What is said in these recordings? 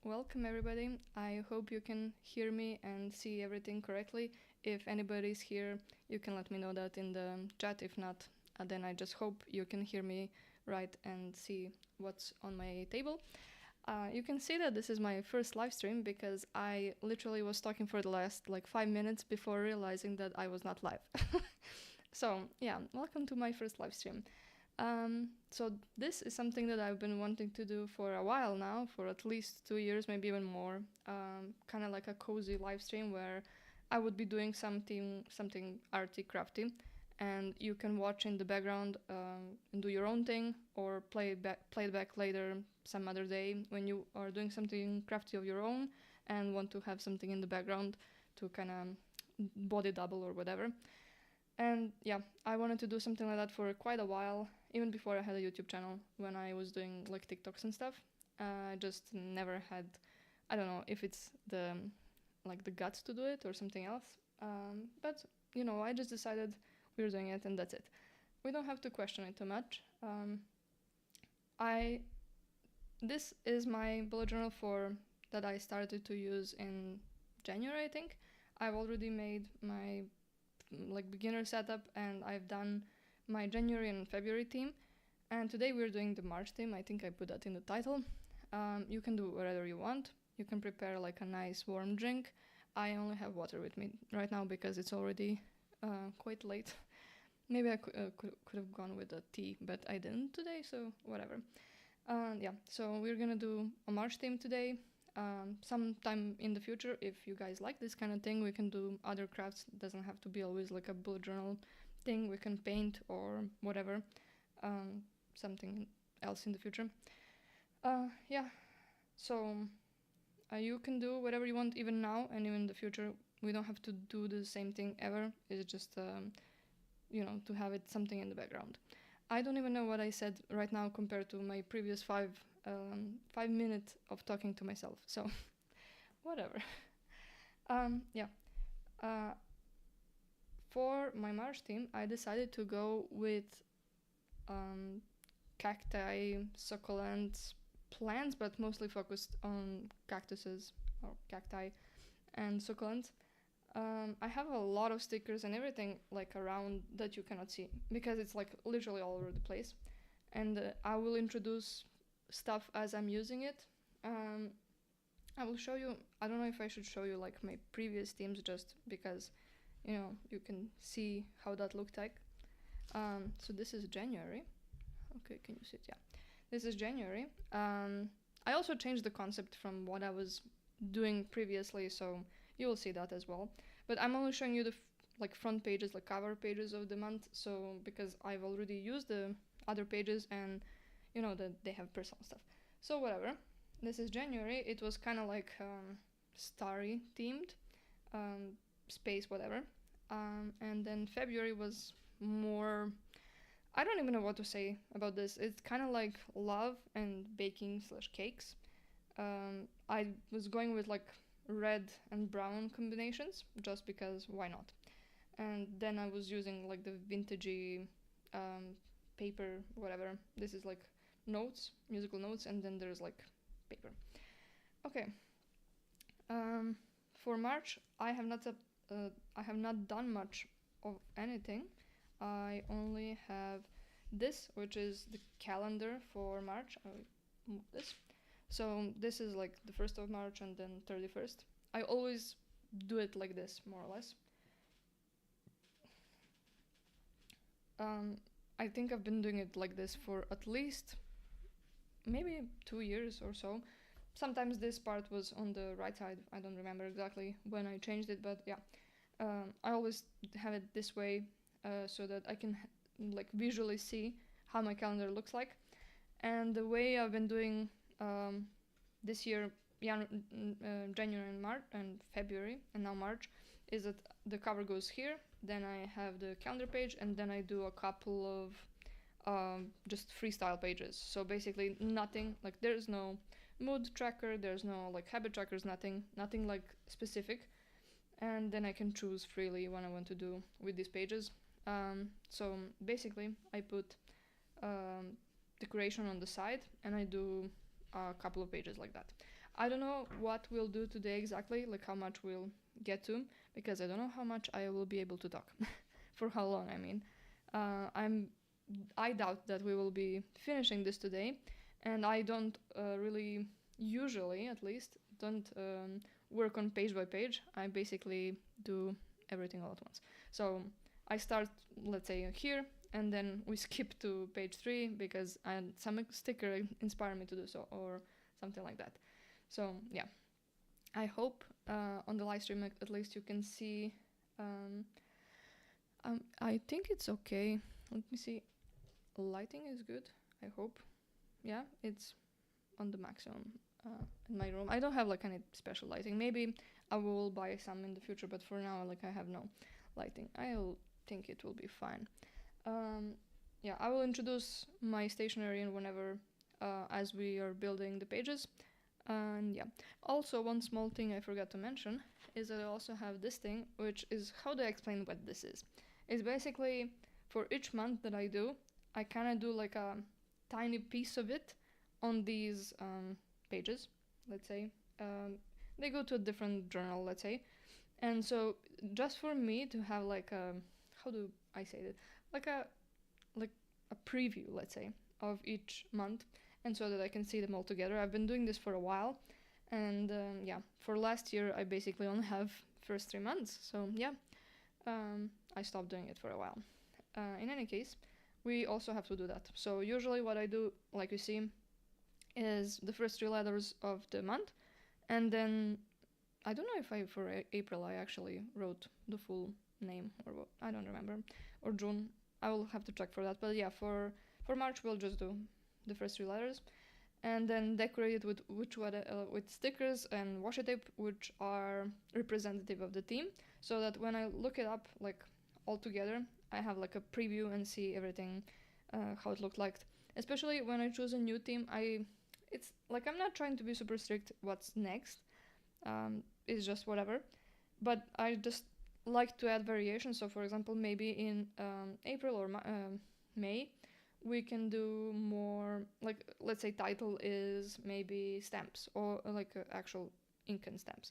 welcome everybody. I hope you can hear me and see everything correctly. If anybody's here, you can let me know that in the chat. If not, then I just hope you can hear me right and see what's on my table. You can see that this is my first live stream because I literally was talking for the last 5 minutes before realizing that I was not live. So yeah, welcome to my first live stream. So this is something that I've been wanting to do for a while now, for at least 2 years, maybe even more. Kind of like a cozy live stream where I would be doing something arty, crafty, and you can watch in the background and do your own thing, or play it back later some other day when you are doing something crafty of your own and want to have something in the background to kind of body double or whatever. And yeah, I wanted to do something like that for quite a while, even before I had a YouTube channel, when I was doing TikToks and stuff. I just never had, I don't know if it's the guts to do it or something else. But I just decided we're doing it and that's it. We don't have to question it too much. This is my bullet journal that I started to use in January, I think. I've already made my beginner setup, and I've done my January and February theme, and today we're doing the March theme. I think I put that in the title. You can do whatever you want. You can prepare a nice warm drink. I only have water with me right now because it's already quite late. Maybe I could have gone with a tea, but I didn't today, so whatever. Yeah, so we're gonna do a March theme today. Sometime in the future, if you guys like this kind of thing, we can do other crafts. It doesn't have to be always like a bullet journal thing. We can paint or whatever, something else in the future. Yeah, so you can do whatever you want even now and even in the future. We don't have to do the same thing ever. It's just to have it something in the background. I don't even know what I said right now compared to my previous 5 minutes of talking to myself, so whatever. Yeah. For my March theme, I decided to go with cacti, succulents, plants, but mostly focused on cactuses or cacti and succulents. I have a lot of stickers and everything around that you cannot see because it's literally all over the place, and I will introduce stuff as I'm using it. I will show you. I don't know if I should show you my previous themes, just because you can see how that looked like. So this is January. Okay, can you see it? Yeah, this is January. I also changed the concept from what I was doing previously, so you will see that as well. But I'm only showing you the front pages, cover pages of the month, so because I've already used the other pages and that they have personal stuff. So whatever. This is January. It was kind of starry themed, space whatever. And then February was more, I don't even know what to say about this. It's kind of like love and baking / cakes. I was going with red and brown combinations just because why not. And then I was using the vintagey paper, whatever. This is notes, musical notes, and then there's paper. Okay. For March, I have not done much of anything. I only have this, which is the calendar for March. I will move this. So this is the 1st of March and then 31st. I always do it like this, more or less. I think I've been doing it like this for at least maybe 2 years or so. Sometimes this part was on the right side. I don't remember exactly when I changed it, but yeah. I always have it this way so that I can visually see how my calendar looks like. And the way I've been doing this year, January and March and February and now March, is that the cover goes here, then I have the calendar page, and then I do a couple of just freestyle pages. So basically nothing, there's no mood tracker, there's no habit trackers, nothing specific, and then I can choose freely what I want to do with these pages. So basically I put decoration on the side and I do a couple of pages like that. I don't know what we'll do today exactly, like how much we'll get to, because I don't know how much I will be able to talk. For how long, I mean. I doubt that we will be finishing this today, and I don't really, usually at least, don't work on page by page. I basically do everything all at once. So I start, let's say, here, and then we skip to page 3 because some sticker inspired me to do so, or something like that. So yeah, I hope on the live stream at least you can see. I think it's okay. Let me see. Lighting is good, I hope. Yeah, it's on the maximum in my room. I don't have like any special lighting. Maybe I will buy some in the future, but for now, like, I have no lighting. I'll think it will be fine. Yeah, I will introduce my stationery and whenever as we are building the pages. And yeah, also one small thing I forgot to mention is that I also have this thing, which is, how do I explain what this is? It's basically for each month that I do, I kind of do like a tiny piece of it on these pages, let's say. They go to a different journal, let's say. And so just for me to have like a, how do I say it? Like a preview, let's say, of each month, and so that I can see them all together. I've been doing this for a while, and yeah, for last year I basically only have first 3 months, so yeah, I stopped doing it for a while. In any case, we also have to do that. So usually what I do, like you see, is the first 3 letters of the month, and then I don't know if for April I actually wrote the full name, or what, I don't remember, or June. I will have to check for that, but yeah, for March we'll just do the first 3 letters, and then decorate it with stickers and washi tape, which are representative of the theme, so that when I look it up like all together, I have like a preview and see everything, how it looked like. Especially when I choose a new theme, it's like I'm not trying to be super strict what's next. It's just whatever, but I just like to add variations. So for example, maybe in April or May, we can do more, like, let's say title is maybe stamps, or like actual ink and stamps,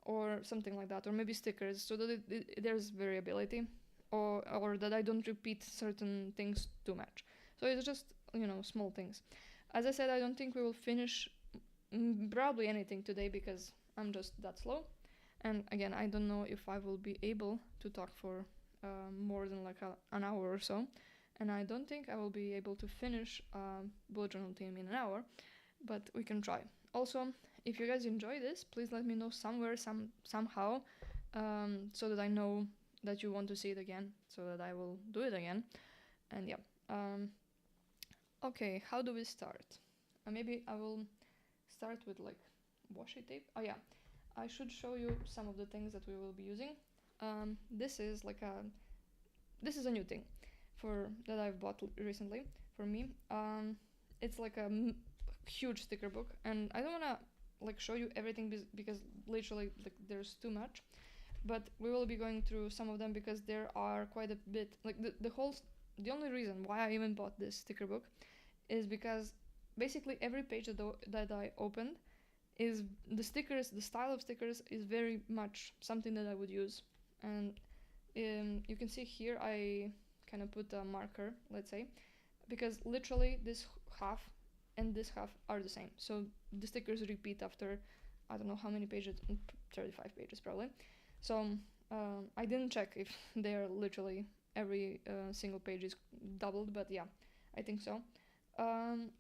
or something like that, or maybe stickers, so that there's variability, or that I don't repeat certain things too much. So it's just, small things. As I said, I don't think we will finish probably anything today because I'm just that slow. And again, I don't know if I will be able to talk for more than like an hour or so. And I don't think I will be able to finish bullet journal theme in an hour, but we can try. Also, if you guys enjoy this, please let me know somewhere, somehow, so that I know that you want to see it again, so that I will do it again. And yeah. Okay, how do we start? Maybe I will start with like washi tape. Oh yeah, I should show you some of the things that we will be using. This is a new thing that I've bought recently for me. It's like a huge sticker book, and I don't wanna like show you everything because literally like there's too much. But we will be going through some of them because there are quite a bit. Like the only reason why I even bought this sticker book is because basically every page that I opened is the style of stickers is very much something that I would use. And you can see here I kind of put a marker, let's say, because literally this half and this half are the same. So the stickers repeat after I don't know how many pages, 35 pages probably. So I didn't check if they're literally every single page is doubled, but yeah, I think so.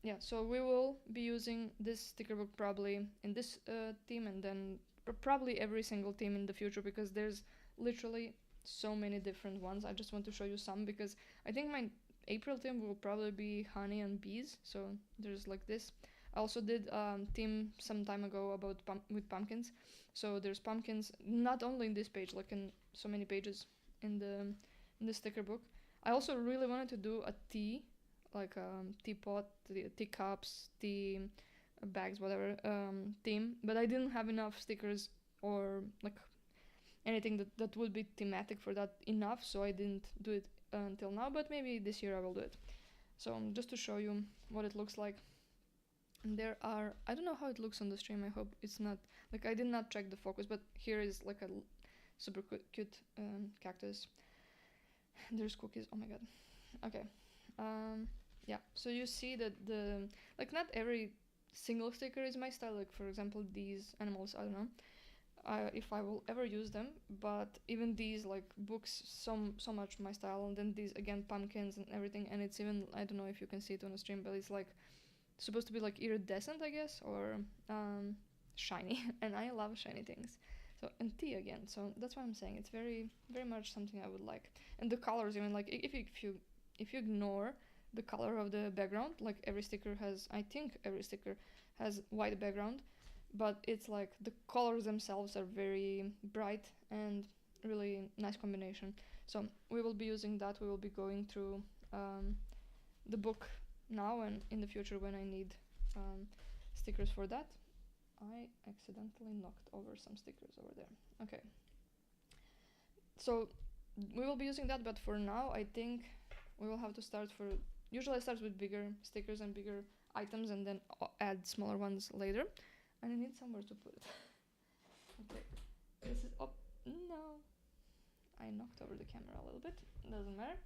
Yeah, so we will be using this sticker book probably in this theme, and then probably every single theme in the future, because there's literally so many different ones. I just want to show you some because I think my April theme will probably be honey and bees, so there's like this. I also did theme some time ago about with pumpkins, so there's pumpkins not only in this page, like in so many pages in the sticker book. I also really wanted to do a tea, like teapot, teacups, tea bags, whatever theme, but I didn't have enough stickers or like anything that would be thematic for that enough, so I didn't do it until now, but maybe this year I will do it. So just to show you what it looks like. And there are, I don't know how it looks on the stream. I hope it's not, like, I did not check the focus, but here is like a super cute cactus. There's cookies. Oh my god. Okay. Yeah. So you see that like, not every single sticker is my style. Like, for example, these animals, I don't know if I will ever use them, but even these, like, books, so much my style. And then these, again, pumpkins and everything. And it's even, I don't know if you can see it on the stream, but it's like supposed to be like iridescent, I guess, or shiny. And I love shiny things. So, and tea again. So that's what I'm saying. It's very, very much something I would like. And the colors, even, like, if you ignore the color of the background, like, every sticker has, I think every sticker has white background, but it's like the colors themselves are very bright and really nice combination. So we will be using that. We will be going through the book now and in the future when I need stickers for that. I accidentally knocked over some stickers over there. Okay. So we will be using that, but for now I think we will have to start for... Usually I start with bigger stickers and bigger items and then add smaller ones later. And I need somewhere to put it. Okay. This is... Oh, no. I knocked over the camera a little bit. Doesn't matter.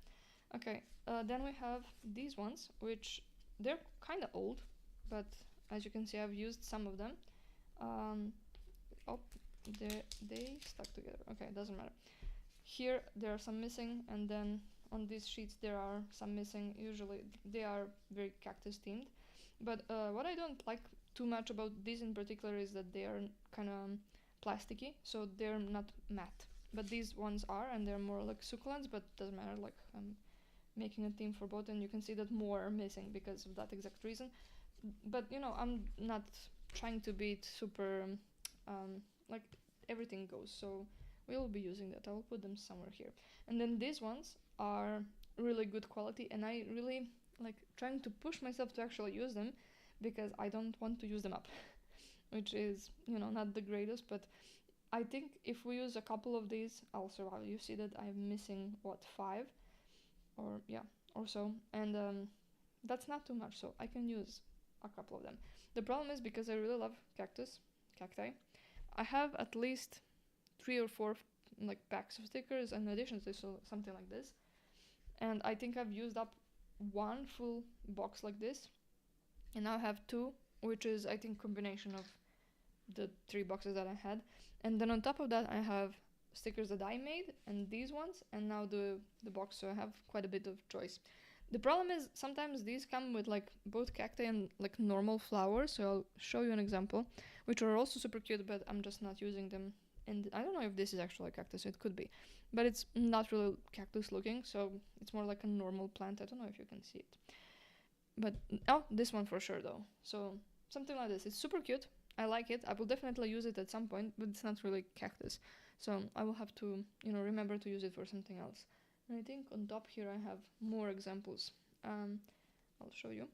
Okay. Then we have these ones, which they're kind of old, but as you can see, I've used some of them. Oh, they stuck together. Okay, doesn't matter. Here there are some missing, and then on these sheets there are some missing. Usually they are very cactus themed, but what I don't like too much about these in particular is that they are kind of plasticky, so they're not matte. But these ones are, and they're more like succulents, but doesn't matter. Like, I'm making a theme for both, and you can see that more are missing because of that exact reason. But you know, I'm not trying to be super like, everything goes, so we will be using that. I will put them somewhere here. And then these ones are really good quality, and I really like trying to push myself to actually use them because I don't want to use them up, which is, you know, not the greatest, but I think if we use a couple of these, I'll survive. You see that I'm missing, what, 5 or yeah, or so, and that's not too much, so I can use a couple of them. The problem is, because I really love cacti, I have at least 3 or 4 like packs of stickers in addition to something like this, and I think I've used up one full box like this, and now I have 2, which is, I think, combination of the 3 boxes that I had. And then on top of that I have stickers that I made, and these ones, and now the box, so I have quite a bit of choice. The problem is sometimes these come with like both cacti and like normal flowers, so I'll show you an example, which are also super cute, but I'm just not using them. And I don't know if this is actually a cactus, it could be, but it's not really cactus looking, so it's more like a normal plant. I don't know if you can see it, but oh, this one for sure though. So something like this, it's super cute. I like it. I will definitely use it at some point, but it's not really cactus, so I will have to, you know, remember to use it for something else. And I think on top here I have more examples. I'll show you,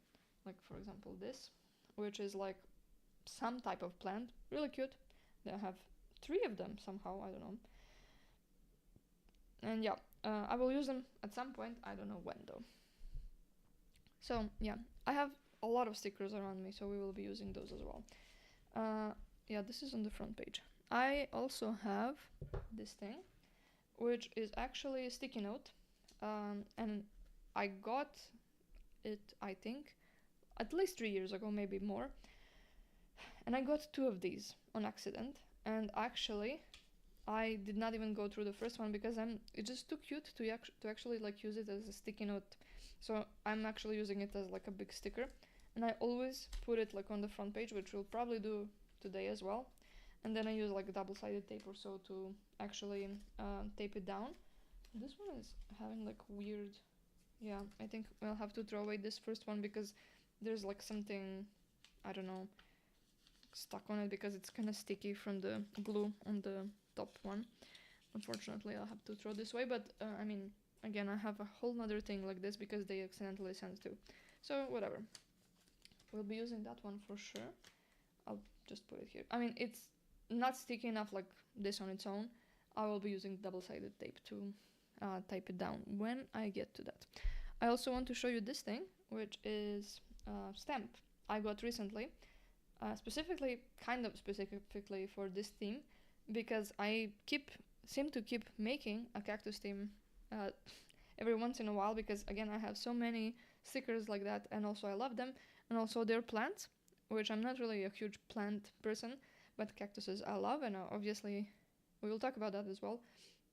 like, for example, this, which is like some type of plant, really cute. They have 3 of them somehow, I don't know. And yeah, I will use them at some point, I don't know when though. So yeah, I have a lot of stickers around me, so we will be using those as well. Yeah, this is on the front page. I also have this thing, which is actually a sticky note, and I got it, I think, at least 3 years ago, maybe more, and I got 2 of these on accident. And actually I did not even go through the first one because it's just too cute to actually like use it as a sticky note, so I'm actually using it as like a big sticker, and I always put it like on the front page, which we'll probably do today as well. And then I use like a double-sided tape or so to actually tape it down. This one is having like weird... Yeah, I think I'll have to throw away this first one because there's like something, I don't know, stuck on it because it's kind of sticky from the glue on the top one. Unfortunately, I'll have to throw this away, but I mean, again, I have a whole nother thing like this because they accidentally sent too. So whatever. We'll be using that one for sure. I'll just put it here. I mean, it's not sticky enough like this on its own. I will be using double-sided tape to type it down when I get to that. I also want to show you this thing, which is a stamp. I got recently, kind of specifically for this theme, because I seem to keep making a cactus theme uh, every once in a while, because again I have so many stickers like that, and also I love them, and also they're plants, which I'm not really a huge plant person, but cactuses I love, and obviously we will talk about that as well.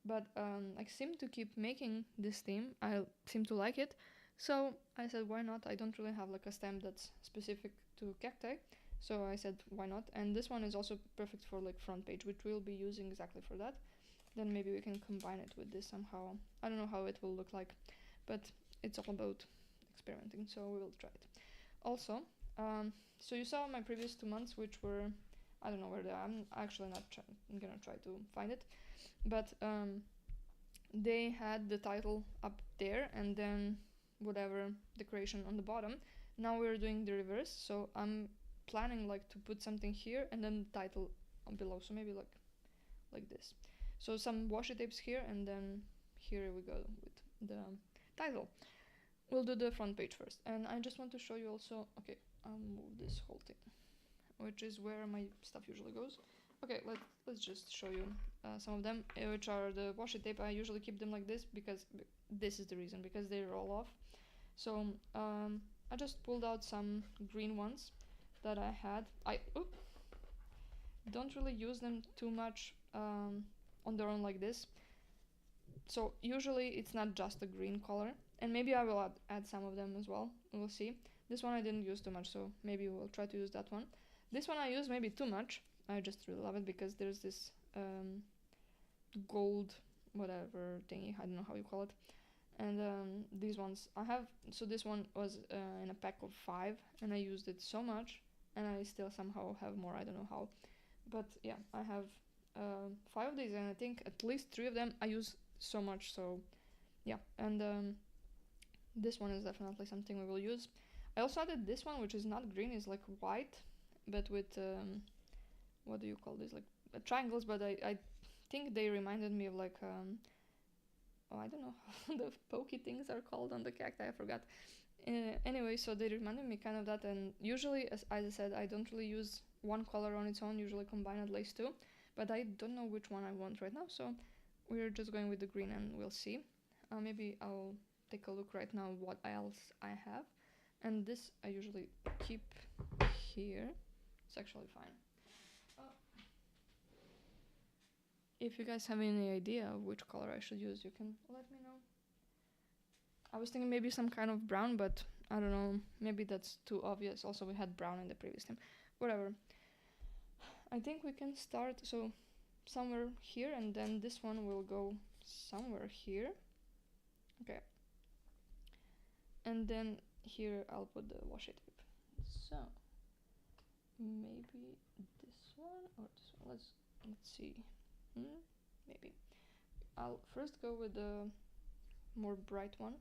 But I seem to keep making this theme. I seem to like it, so I said why not. I don't really have like a stamp that's specific to cacti, so I said why not. And this one is also perfect for like front page, which we'll be using exactly for that. Then maybe we can combine it with this somehow. I don't know how it will look like, but it's all about experimenting, so we will try it. Also, so you saw my previous 2 months, which were, I don't know where they are. I'm actually not I'm gonna try to find it, but they had the title up there and then whatever decoration on the bottom. Now we're doing the reverse, so I'm planning like to put something here and then the title below, so maybe like this. So some washi tapes here, and then here we go with the title. We'll do the front page first, and I just want to show you also. Okay, I'll move this whole thing, which is where my stuff usually goes. Okay, let's just show you some of them, which are the washi tape. I usually keep them like this because this is the reason, because they roll off. So I just pulled out some green ones that I had. I don't really use them too much on their own like this. So usually it's not just a green color, and maybe I will add some of them as well. We'll see. This one I didn't use too much, so maybe we'll try to use that one. This one I use maybe too much. I just really love it because there's this gold whatever thingy, I don't know how you call it. And these ones I have, so this one was in a pack of 5 and I used it so much, and I still somehow have more, I don't know how. But yeah, I have 5 of these, and I think at least 3 of them I use so much, so yeah. And this one is definitely something we will use. I also added this one, which is not green, is like white, but with what do you call this, like triangles, but I think they reminded me of like oh, I don't know how the pokey things are called on the cacti, I forgot. Anyway, so they reminded me kind of that, and usually, as I said, I don't really use one color on its own, usually combine at least 2, but I don't know which one I want right now, so we're just going with the green and we'll see. Maybe I'll take a look right now what else I have, and this I usually keep here. It's actually fine. If you guys have any idea of which color I should use, you can let me know. I was thinking maybe some kind of brown, but I don't know, maybe that's too obvious. Also, we had brown in the previous time. Whatever. I think we can start, so somewhere here, and then this one will go somewhere here. Okay. And then here I'll put the washi tape. So maybe this one or this one. Let's see. Maybe I'll first go with the more bright one,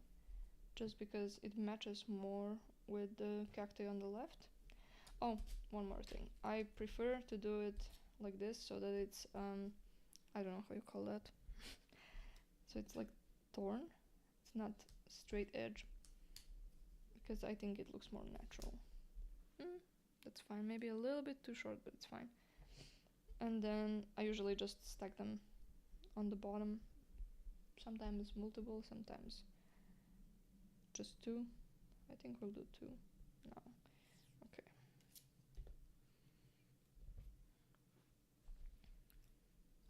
just because it matches more with the cacti on the left. Oh, one more thing. I prefer to do it like this, so that it's I don't know how you call that. So it's like torn. It's not straight edge, because I think it looks more natural. That's fine. Maybe a little bit too short, but it's fine. And then I usually just stack them on the bottom. Sometimes multiple, sometimes just 2. I think we'll do 2 now. Okay.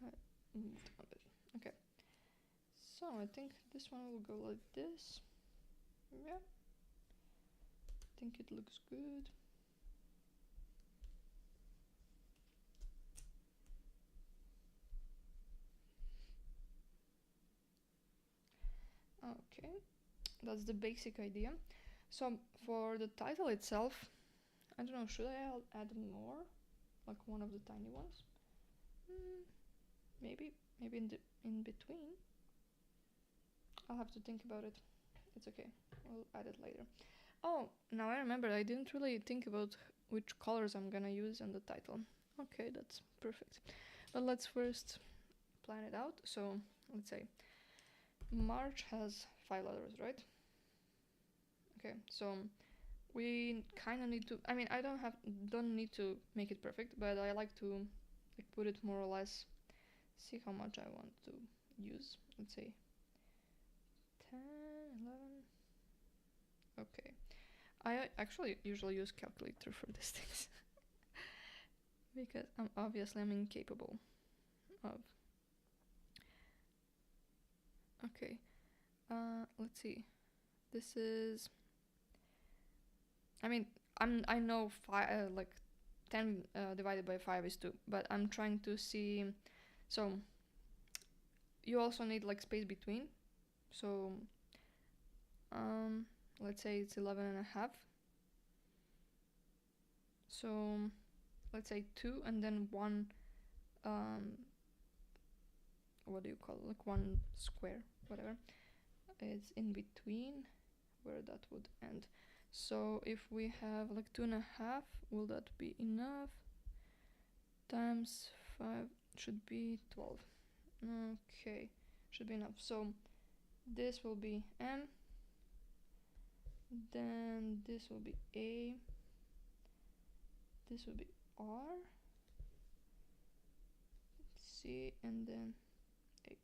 I moved a bit. Okay. So I think this one will go like this. Yeah. I think it looks good. Okay, that's the basic idea. So for the title itself, I don't know, should I add more? Like one of the tiny ones? Maybe in between. I'll have to think about it. It's okay, we'll add it later. Oh, now I remember, I didn't really think about which colors I'm gonna use in the title. Okay, that's perfect. But let's first plan it out. So let's say March has 5 letters, right? Okay, so we kind of need to, I mean, I don't need to make it perfect, but I like to like put it more or less, see how much I want to use. Let's say 10, 11. Okay. I actually usually use calculator for these things because I'm incapable of. Okay. Let's see. This is. I mean, I know like 10 divided by 5 is 2, but I'm trying to see. So you also need like space between. So let's say it's 11 and a half. So let's say 2 and then one, what do you call it? Like one square, whatever. It's in between where that would end. So if we have like 2.5, will that be enough? Times 5 should be 12. Okay, should be enough. So this will be M, then this will be A, this will be R, C, and then H.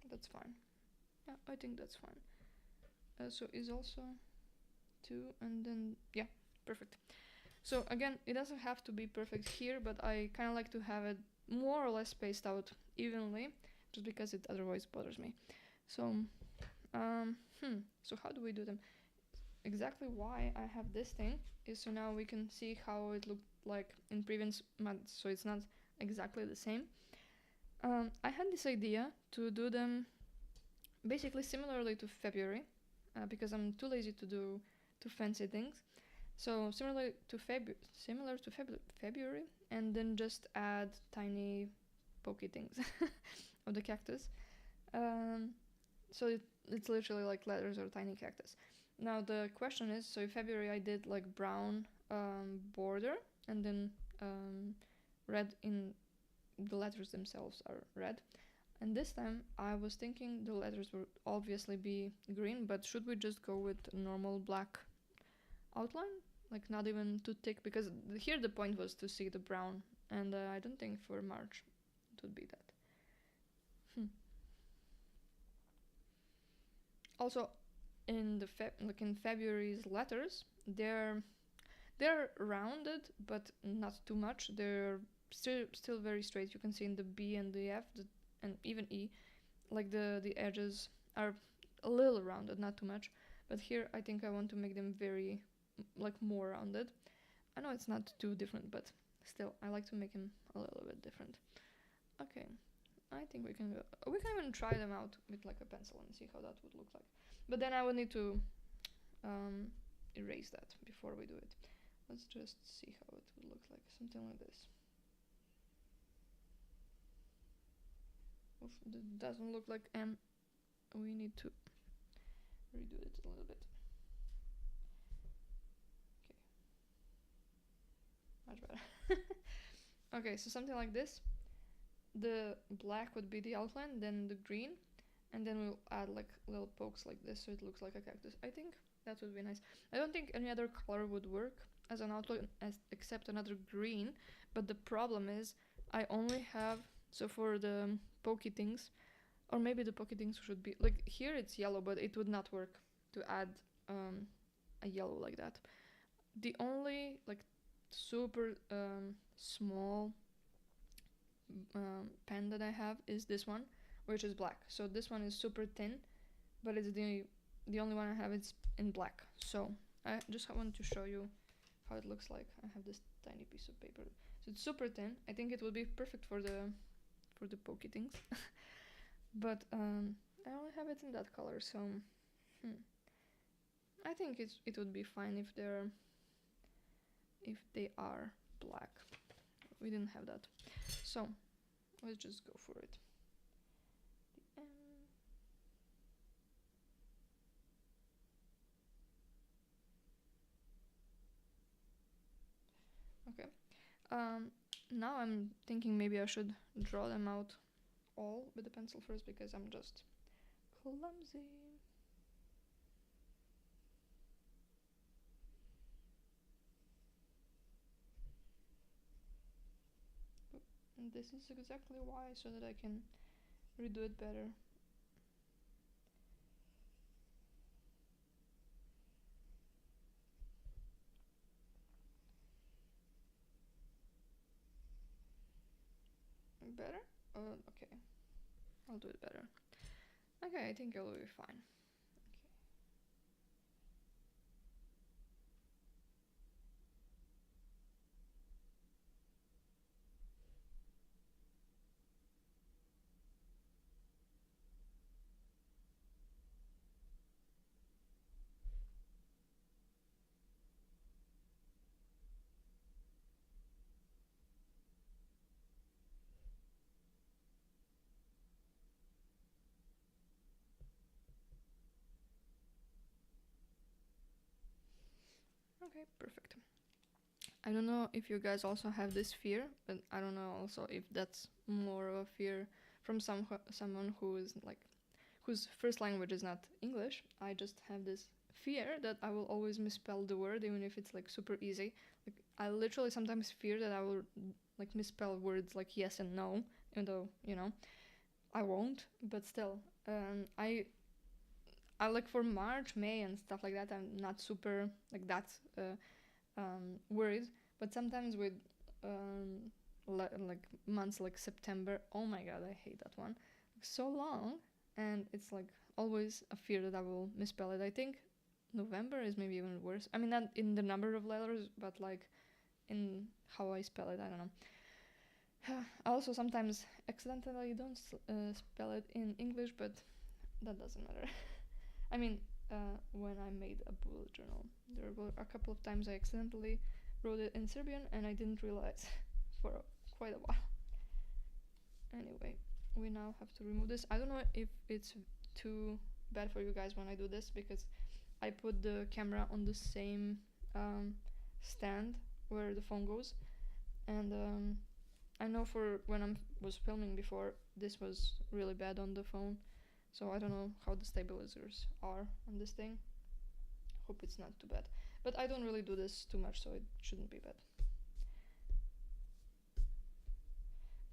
That's fine. Yeah, I think that's fine. So is also 2, and then yeah, perfect. So again, it doesn't have to be perfect here, but I kind of like to have it more or less spaced out evenly, just because it otherwise bothers me. So so how do we do them? Exactly why I have this thing is so now we can see how it looked like in previous months, so it's not exactly the same. I had this idea to do them basically similarly to February, because I'm too lazy to do too fancy things. So similar to February, and then just add tiny pokey things of the cactus. So it's literally like letters or tiny cactus. Now the question is, so in February I did like brown border, and then red in the letters themselves are red. And this time I was thinking the letters would obviously be green, but should we just go with normal black outline? Like not even too thick, because here the point was to see the brown, and I don't think for March it would be that. Also, in the in February's letters, they're rounded, but not too much. They're still very straight. You can see in the B and the F, and even E, like the edges are a little rounded, not too much. But here I think I want to make them very like more rounded. I know it's not too different, but still I like to make them a little bit different. Okay, I think we can even try them out with like a pencil and see how that would look like. But then I would need to erase that before we do it. Let's just see how it would look like, something like this. Oof, that doesn't look like M. We need to redo it a little bit. Okay, much better. Okay, so something like this. The black would be the outline, then the green, and then we'll add like little pokes like this so it looks like a cactus. I think that would be nice. I don't think any other color would work as an outline except another green, but the problem is I only have, so for the pokey things, or maybe the pokey things should be like here it's yellow, but it would not work to add a yellow like that. The only like super small pen that I have is this one, which is black. So this one is super thin, but it's the only one I have. It's in black. So I just want to show you how it looks like. I have this tiny piece of paper, so it's super thin. I think it would be perfect for the pokey things. But I only have it in that color, so I think it would be fine if they are black. We didn't have that, so let's just go for it. Okay. Now I'm thinking maybe I should draw them out all with the pencil first, because I'm just clumsy. this is exactly why, so that I can redo it better. Better? Okay. I'll do it better. Okay, I think it will be fine. Okay, perfect. I don't know if you guys also have this fear, but I don't know also if that's more of a fear from someone who is like whose first language is not English. I just have this fear that I will always misspell the word even if it's like super easy. Like I literally sometimes fear that I will like misspell words like yes and no, even though, you know, I won't, but still. I like for March, May and stuff like that, I'm not super like that worried. But sometimes with like months like September, oh my god, I hate that one. Like, so long, and it's like always a fear that I will misspell it. I think November is maybe even worse. I mean, not in the number of letters, but like in how I spell it. I don't know. I also sometimes accidentally don't spell it in English, but that doesn't matter. I mean, when I made a bullet journal, there were a couple of times I accidentally wrote it in Serbian and I didn't realize for quite a while. Anyway, we now have to remove this. I don't know if it's too bad for you guys when I do this, because I put the camera on the same stand where the phone goes, and I know for when I was filming before, this was really bad on the phone. So I don't know how the stabilizers are on this thing. Hope it's not too bad. But I don't really do this too much, so it shouldn't be bad.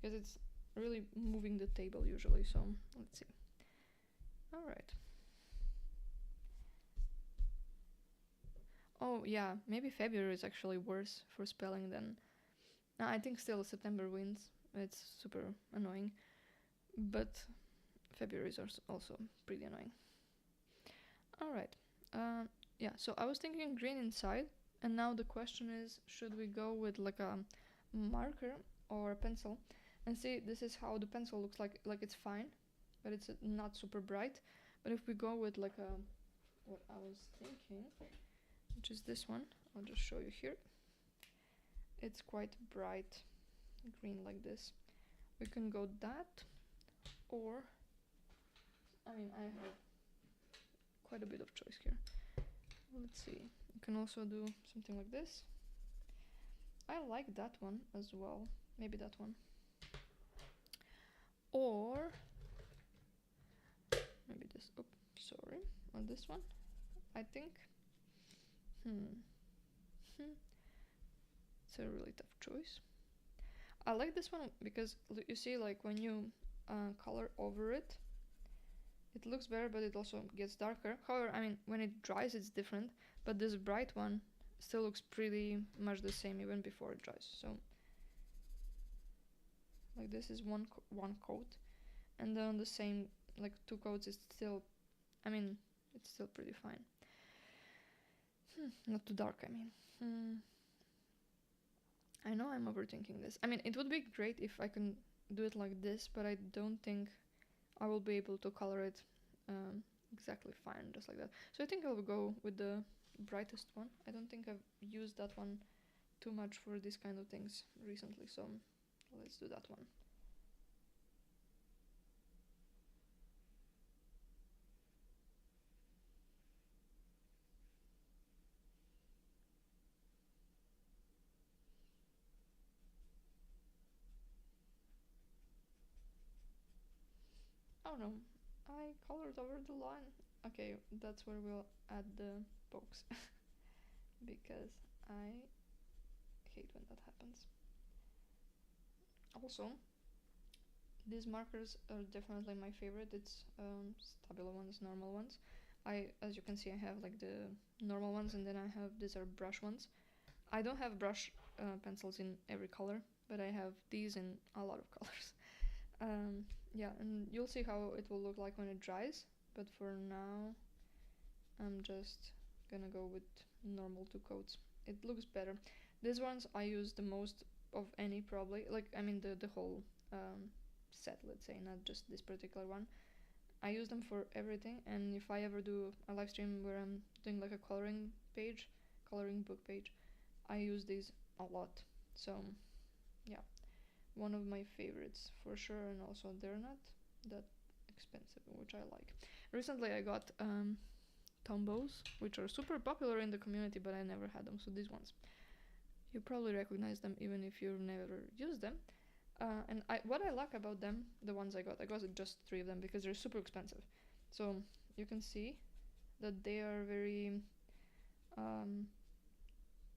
Because it's really moving the table usually, so let's see. Alright. Oh yeah, maybe February is actually worse for spelling than... No, I think still September wins. It's super annoying. But February is also pretty annoying. Alright. Yeah, so I was thinking green inside, and now the question is, should we go with like a marker or a pencil? And see, this is how the pencil looks like it's fine, but it's not super bright. But if we go with like a, what I was thinking, which is this one, I'll just show you here. It's quite bright green like this. We can go that, or, I mean, I have quite a bit of choice here. Let's see, you can also do something like this. I like that one as well, maybe that one. Or maybe this, oh, sorry, or this one, I think. It's a really tough choice. I like this one because you see, like when you color over it, it looks better, but it also gets darker. However, I mean, when it dries, it's different. But this bright one still looks pretty much the same even before it dries. So, like this is one coat, and then on the same like 2 coats, it's still, I mean, it's still pretty fine. Not too dark, I mean. I know I'm overthinking this. I mean, it would be great if I can do it like this, but I don't think I will be able to color it exactly fine, just like that. So I think I'll go with the brightest one. I don't think I've used that one too much for these kind of things recently, so let's do that one. Oh no, I colored over the line. Okay, that's where we'll add the box. Because I hate when that happens. Also, these markers are definitely my favorite. It's Stabilo ones, normal ones. As you can see, I have like the normal ones, and then I have these are brush ones. I don't have brush pencils in every color, but I have these in a lot of colors. Yeah, and you'll see how it will look like when it dries, but for now I'm just gonna go with normal 2 coats. It looks better. These ones I use the most of any, probably, like, I mean the whole set, let's say, not just this particular one. I use them for everything, and if I ever do a live stream where I'm doing like a coloring book page, I use these a lot. So yeah, one of my favorites for sure, and also they're not that expensive, which I like. Recently I got Tombos, which are super popular in the community, but I never had them. So these ones, you probably recognize them even if you've never used them. And what I like about them, the ones I got just 3 of them because they're super expensive. So you can see that they are very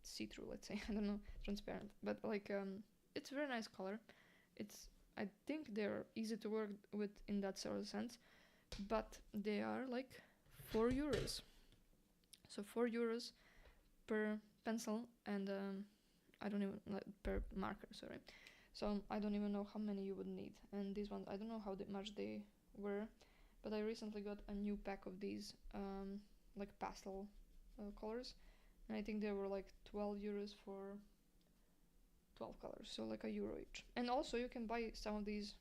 see-through, let's say. I don't know, transparent, but like it's a very nice color. I think they're easy to work with in that sort of sense, but they are like €4. So €4 per pencil, and I don't even, like, per marker, sorry. So I don't even know how many you would need. And these ones, I don't know how much they were, but I recently got a new pack of these like pastel colors, and I think they were like €12 for 12 colors, so like €1 each. And also you can buy some of these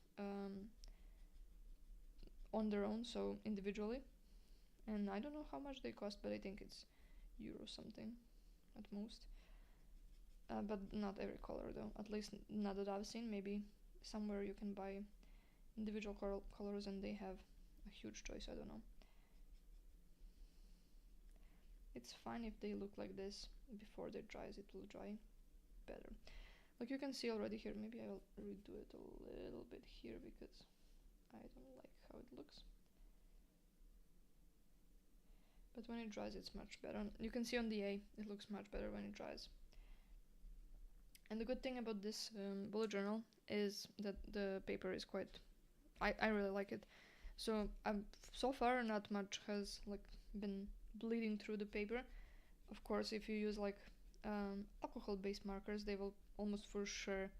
on their own, so individually, and I don't know how much they cost, but I think it's euro something at most. But not every color though, at least not that I've seen. Maybe somewhere you can buy individual colors and they have a huge choice, I don't know. It's fine if they look like this before they dries, it will dry better. Like you can see already here, maybe I'll redo it a little bit here because I don't like how it looks. But when it dries it's much better. You can see on the A, it looks much better when it dries. And the good thing about this bullet journal is that the paper is quite, I really like it. So so far not much has like been bleeding through the paper. Of course, if you use like alcohol-based markers, they will almost for sure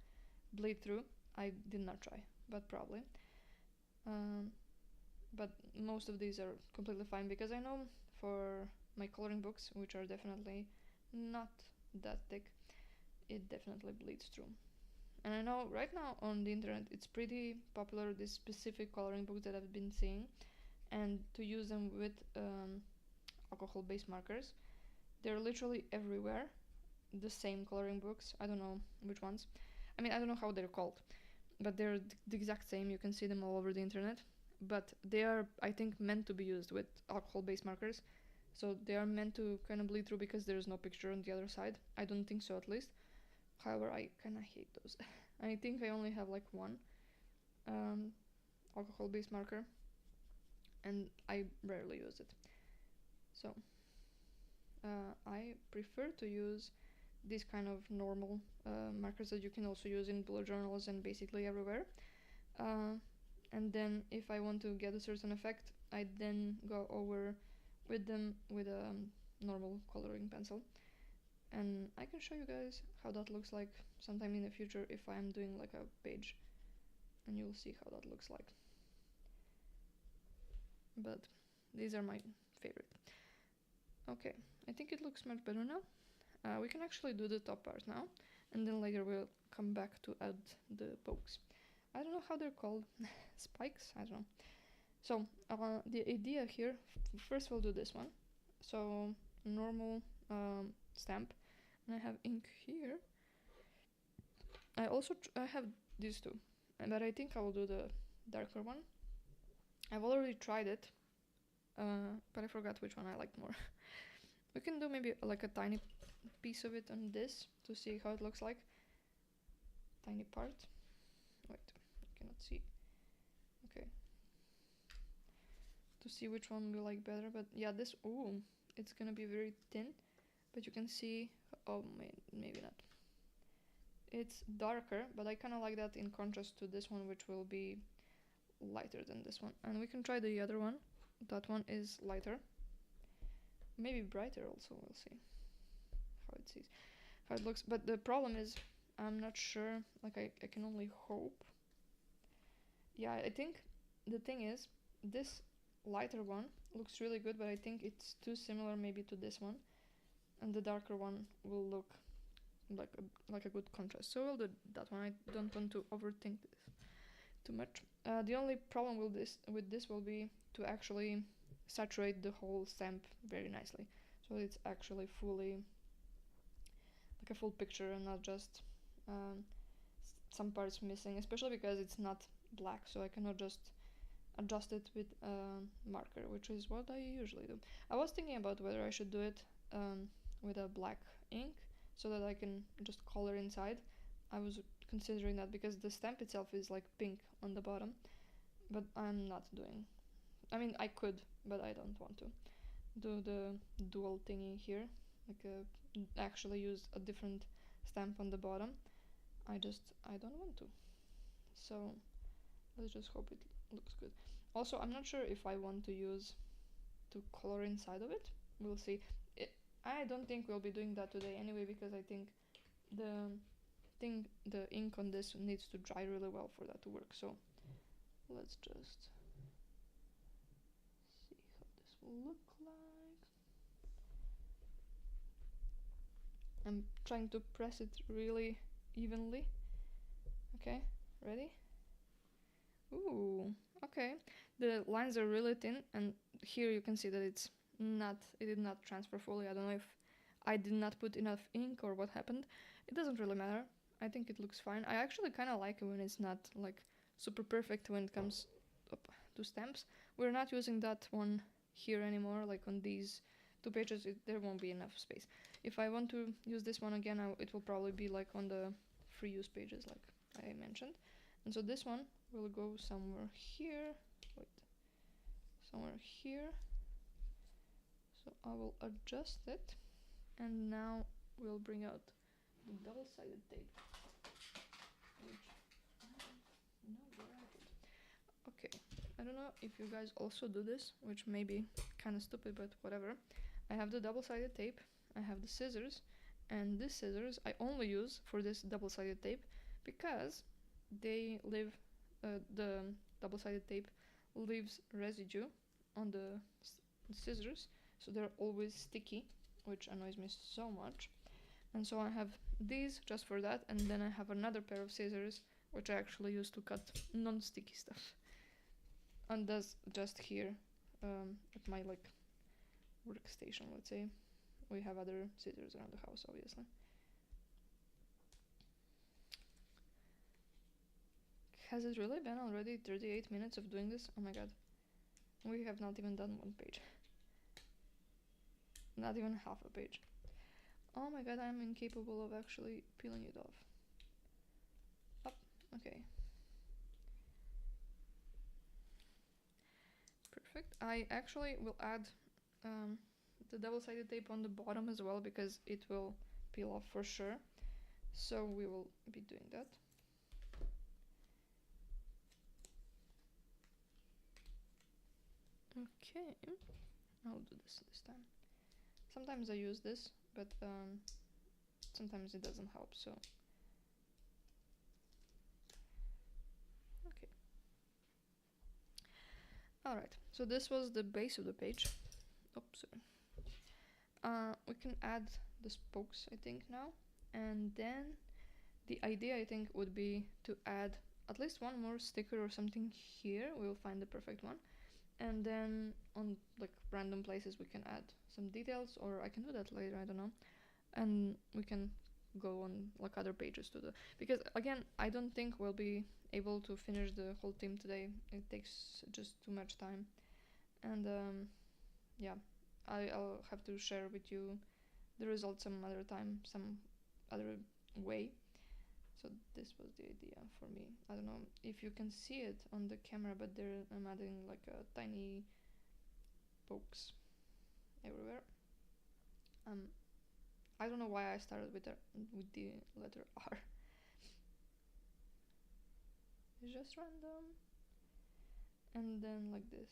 bleed through. I did not try, but probably. But most of these are completely fine because I know for my coloring books, which are definitely not that thick, it definitely bleeds through. And I know right now on the internet it's pretty popular, these specific coloring books that I've been seeing, and to use them with alcohol-based markers. They're literally everywhere, the same coloring books. I don't know which ones. I mean, I don't know how they're called, but they're the exact same. You can see them all over the internet. But they are, I think, meant to be used with alcohol-based markers. So they are meant to kind of bleed through because there's no picture on the other side. I don't think so, at least. However, I kind of hate those. I think I only have like one alcohol-based marker, and I rarely use it. So I prefer to use these kind of normal markers that you can also use in bullet journals and basically everywhere. And then if I want to get a certain effect, I then go over with them with a normal coloring pencil. And I can show you guys how that looks like sometime in the future if I'm doing like a page, and you'll see how that looks like. But these are my favorite. Okay, I think it looks much better now. We can actually do the top part now, and then later we'll come back to add the pokes. I don't know how they're called. Spikes? I don't know. So the idea here, first we'll do this one. So normal stamp, and I have ink here. I also I have these two, but I think I will do the darker one. I've already tried it, but I forgot which one I liked more. We can do maybe like a tiny piece of it on this to see how it looks like. Tiny part. Wait, I cannot see. Okay. To see which one we like better, but yeah, this, ooh, it's gonna be very thin, but you can see, oh, maybe not. It's darker, but I kind of like that in contrast to this one, which will be lighter than this one. And we can try the other one. That one is lighter. Maybe brighter also, we'll see how it looks. But the problem is, I'm not sure, like I can only hope. Yeah, I think the thing is, this lighter one looks really good, but I think it's too similar maybe to this one. And the darker one will look like a good contrast. So we'll do that one. I don't want to overthink this too much. The only problem with this will be to actually saturate the whole stamp very nicely, so it's actually fully like a full picture and not just some parts missing, especially because it's not black, so I cannot just adjust it with a marker, which is what I usually do. I was thinking about whether I should do it with a black ink so that I can just color inside. I was considering that because the stamp itself is like pink on the bottom, but I'm not doing. I mean, I could, but I don't want to do the dual thingy here, like actually use a different stamp on the bottom. I don't want to. So let's just hope it looks good. Also, I'm not sure if I want to color inside of it. We'll see. I don't think we'll be doing that today anyway, because I think the ink on this needs to dry really well for that to work. So let's just see how this will look like. I'm trying to press it really evenly. Okay, ready? Ooh, okay. The lines are really thin, and here you can see that it did not transfer fully. I don't know if I did not put enough ink or what happened. It doesn't really matter. I think it looks fine. I actually kind of like it when it's not like super perfect when it comes to stamps. We're not using that one here anymore, like on these two pages, there won't be enough space. If I want to use this one again, it will probably be like on the free use pages like I mentioned. And so this one will go somewhere here. Wait, somewhere here. So I will adjust it, and now we'll bring out the double-sided tape, which I don't know where I put. Okay, I don't know if you guys also do this, which may be kind of stupid, but whatever. I have the double-sided tape, I have the scissors, and these scissors I only use for this double-sided tape because they leave, the double-sided tape leaves residue on the scissors, so they're always sticky, which annoys me so much. And so I have these just for that, and then I have another pair of scissors which I actually use to cut non-sticky stuff. And that's just here at my like workstation, let's say. We have other scissors around the house, obviously. Has it really been already 38 minutes of doing this? Oh my god. We have not even done one page. Not even half a page. Oh my god, I'm incapable of actually peeling it off. Up, okay. Perfect. I actually will add the double-sided tape on the bottom as well, because it will peel off for sure. So we will be doing that. Okay, I'll do this time. Sometimes I use this, but sometimes it doesn't help, so. Okay. Alright, so this was the base of the page. Oops, sorry. We can add the spokes, I think, now. And then the idea, I think, would be to add at least one more sticker or something here. We'll find the perfect one. And then on like random places we can add some details, or I can do that later, I don't know. And we can go on like other pages to do, because again, I don't think we'll be able to finish the whole theme today. It takes just too much time. And yeah, I'll have to share with you the results some other time, some other way. So this was the idea for me. I don't know if you can see it on the camera, but I'm adding like a tiny pokes everywhere. I don't know why I started with the letter R. It's just random. and then like this.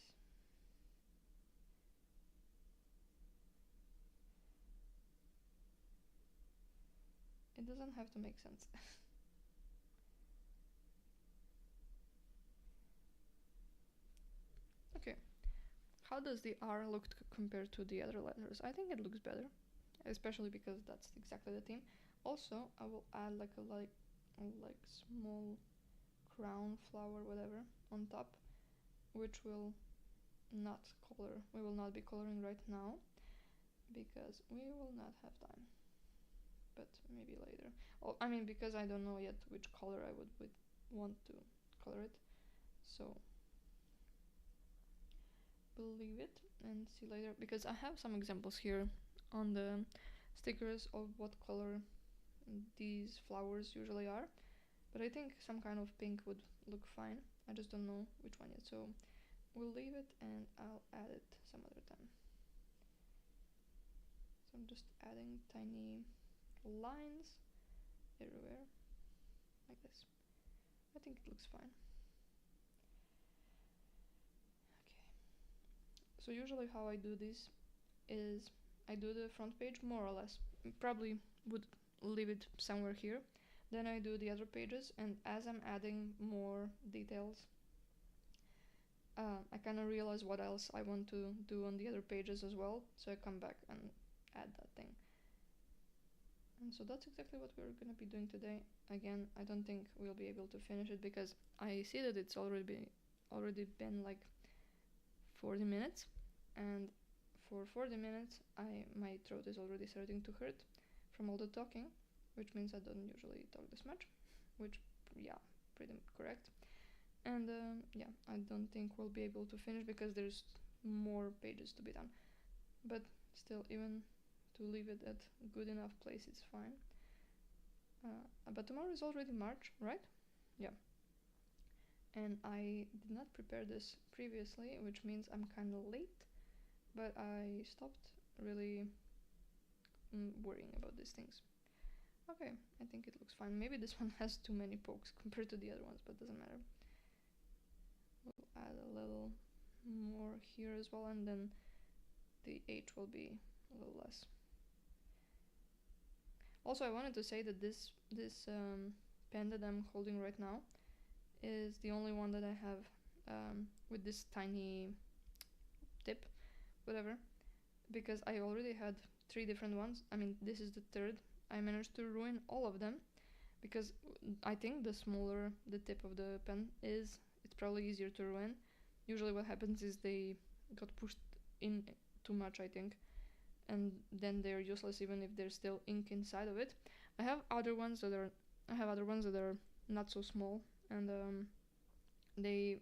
It doesn't have to make sense. Okay, how does the R look compared to the other letters? I think it looks better, especially because that's exactly the theme. Also, I will add like a small crown flower, whatever, on top, which will not color. We will not be coloring right now because we will not have time. But maybe later. Oh, I mean, because I don't know yet which color I would want to color it. So we'll leave it and see later, because I have some examples here on the stickers of what color these flowers usually are, but I think some kind of pink would look fine. I just don't know which one yet, so we'll leave it and I'll add it some other time. So I'm just adding tiny lines everywhere like this. I think it looks fine. Okay, so usually how I do this is I do the front page more or less, probably would leave it somewhere here, then I do the other pages, and as I'm adding more details, I kind of realize what else I want to do on the other pages as well, so I come back and add that thing. And so that's exactly what we're gonna be doing today. Again, I don't think we'll be able to finish it because I see that it's already been like 40 minutes, and for 40 minutes my throat is already starting to hurt from all the talking, which means I don't usually talk this much, which, yeah, pretty correct. And yeah, I don't think we'll be able to finish because there's more pages to be done, but still, even to leave it at a good enough place, it's fine. But tomorrow is already March, right? Yeah. And I did not prepare this previously, which means I'm kind of late, but I stopped really worrying about these things. Okay, I think it looks fine. Maybe this one has too many pokes compared to the other ones, but doesn't matter. We'll add a little more here as well, and then the H will be a little less. Also, I wanted to say that this pen that I'm holding right now is the only one that I have with this tiny tip, whatever, because I already had 3 different ones. I mean, this is the 3rd. I managed to ruin all of them because I think the smaller the tip of the pen is, it's probably easier to ruin. Usually what happens is they got pushed in too much, I think, and then they're useless even if there's still ink inside of it. I have other ones that are not so small, and they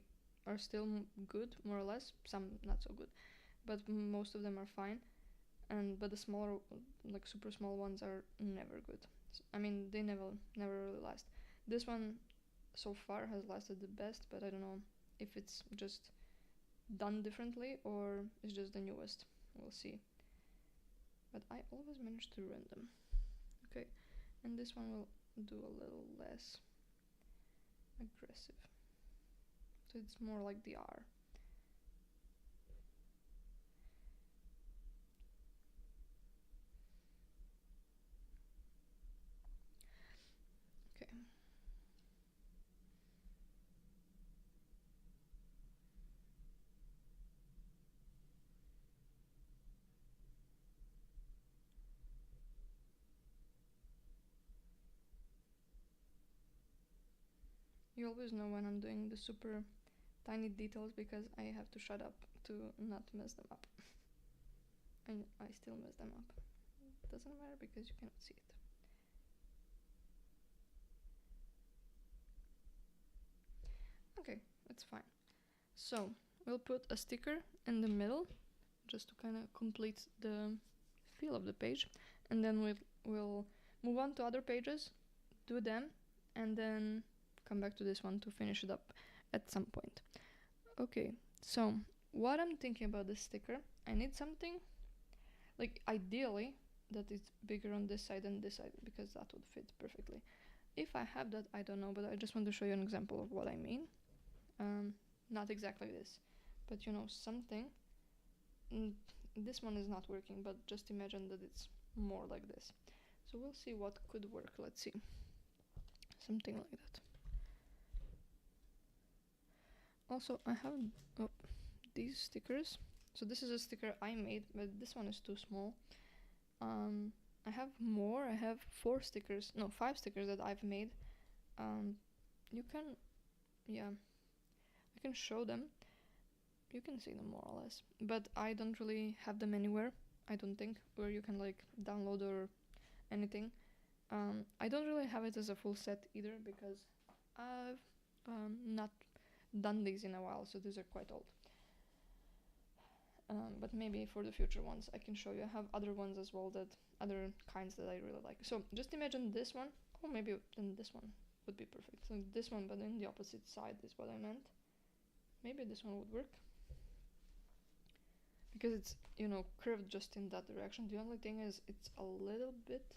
are still good, more or less. Some not so good, but most of them are fine. But the smaller, like super small ones, are never good. I mean, they never really last. This one so far has lasted the best, but I don't know if it's just done differently or it's just the newest. We'll see. But I always manage to ruin them. Okay, and this one will do a little less aggressive, so it's more like the R. Okay. You always know when I'm doing the super tiny details because I have to shut up to not mess them up. And I still mess them up. It doesn't matter because you cannot see it. Okay, it's fine. So we'll put a sticker in the middle just to kind of complete the feel of the page, and then we'll move on to other pages, do them, and then come back to this one to finish it up at some point. Okay, so what I'm thinking about this sticker, I need something like ideally that is bigger on this side than this side, because that would fit perfectly. If I have that, I don't know, but I just want to show you an example of what I mean. not exactly this, but you know, something. Mm, this one is not working, but just imagine that it's more like this. So we'll see what could work. Let's see. Something like that. Also, I have these stickers. So this is a sticker I made, but this one is too small. I have more. I have 5 stickers that I've made. You can, yeah, I can show them. You can see them more or less, but I don't really have them anywhere. I don't think where you can like download or anything. I don't really have it as a full set either because I've not done these in a while, so these are quite old. But maybe for the future ones I can show you. I have other ones as well, that other kinds that I really like. So just imagine this one, or maybe then this one would be perfect. So this one, but in the opposite side is what I meant. Maybe this one would work because it's, you know, curved just in that direction. The only thing is it's a little bit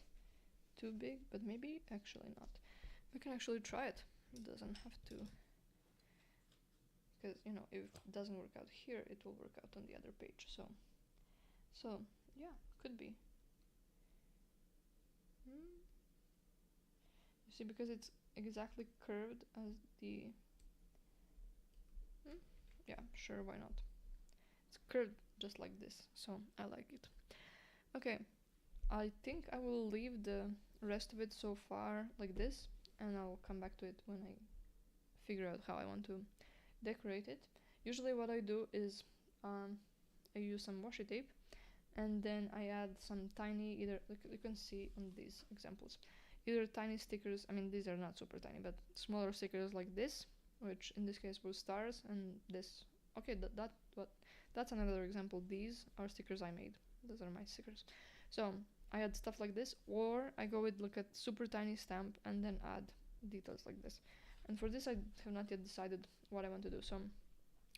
too big, but maybe actually not. We can actually try it. It doesn't have to, because you know, if it doesn't work out here, it will work out on the other page. So yeah, could be. You see, because it's exactly curved as the. Yeah, sure, why not? It's curved just like this, so I like it. Okay, I think I will leave the rest of it so far like this, and I'll come back to it when I figure out how I want to decorate it. Usually what I do is I use some washi tape, and then I add some tiny, either like you can see on these examples, either tiny stickers. I mean, these are not super tiny, but smaller stickers like this, which in this case was stars, and this. Okay, that's another example. These are stickers I made. Those are my stickers. So I add stuff like this, or I go with like a super tiny stamp and then add details like this. And for this I have not yet decided what I want to do, so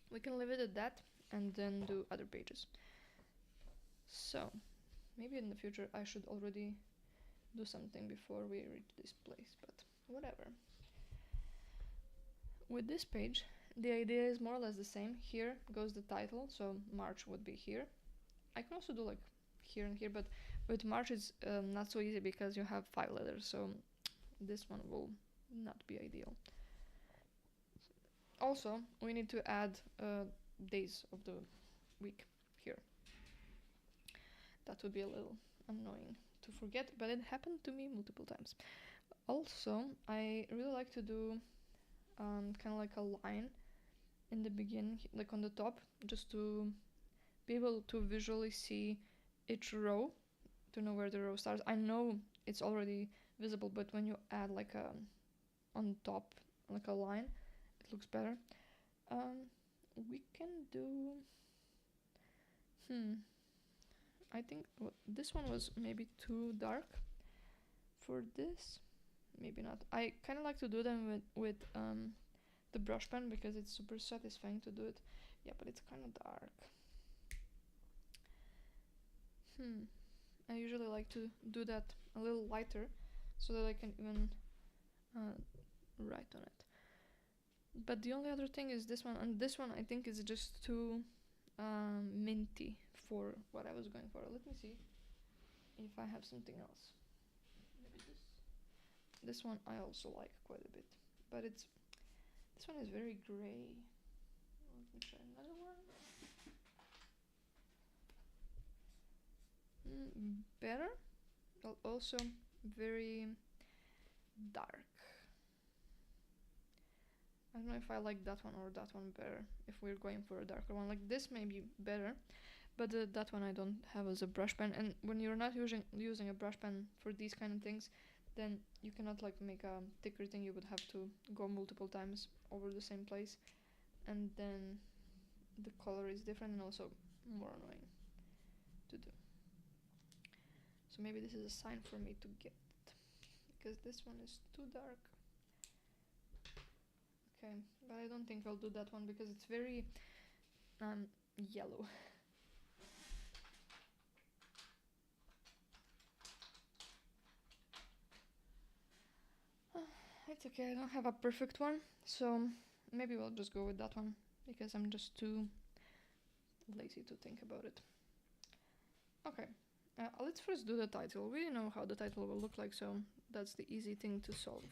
we can leave it at that and then do other pages. So maybe in the future I should already do something before we reach this place, but whatever. With this page, the idea is more or less the same. Here goes the title, so March would be here. I can also do like here and here, but with March it's not so easy because you have 5 letters, so this one will not be ideal. Also, we need to add days of the week here. That would be a little annoying to forget, but it happened to me multiple times. Also, I really like to do kind of like a line in the beginning, like on the top, just to be able to visually see each row, to know where the row starts. I know it's already visible, but when you add like a on top, like a line, it looks better. We can do. I think this one was maybe too dark for this. Maybe not. I kind of like to do them with the brush pen because it's super satisfying to do it. Yeah, but it's kind of dark. I usually like to do that a little lighter so that I can even write on it. But the only other thing is this one, and this one I think is just too minty for what I was going for. Let me see if I have something else. Maybe this one I also like quite a bit, but this one is very gray. Let me try another one. Better, but also very dark. I don't know if I like that one or that one better. If we're going for a darker one, like this may be better, but that one I don't have as a brush pen. And when you're not using a brush pen for these kind of things, then you cannot like make a thicker thing. You would have to go multiple times over the same place, and then the color is different and also more annoying to do. So maybe this is a sign for me to get it, because this one is too dark. Okay, but I don't think I'll do that one because it's very yellow. It's okay, I don't have a perfect one, so maybe we'll just go with that one. because I'm just too lazy to think about it. Okay, let's first do the title. We know how the title will look like, so that's the easy thing to solve.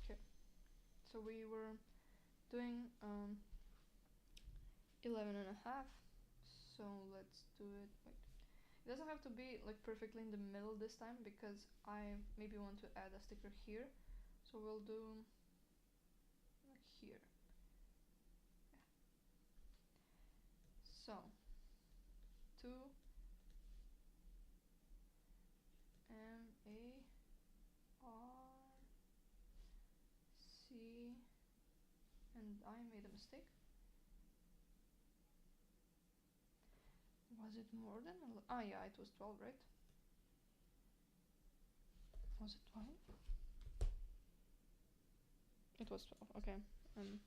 Okay, so we were doing 11 and a half, so let's do it. Wait, it doesn't have to be like perfectly in the middle this time, because I maybe want to add a sticker here, so we'll do like here. So 2 MARC, and I made a mistake. Was it more than yeah, it was 12, right? Was it 12? It was 12. Okay, I'm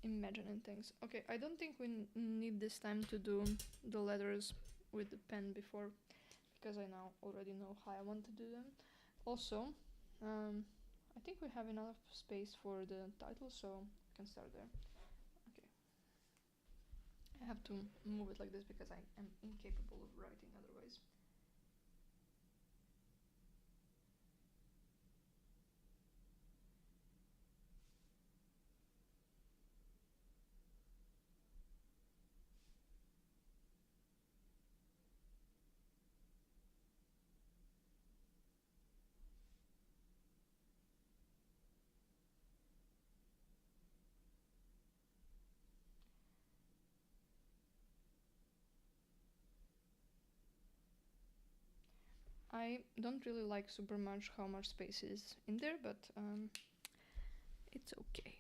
imagining things. Okay, I don't think we need this time to do the letters with the pen before, because I now already know how I want to do them. Also, I think we have enough space for the title, so we can start there. Okay. I have to move it like this because I am incapable of writing otherwise. I don't really like super much how much space is in there, but it's okay.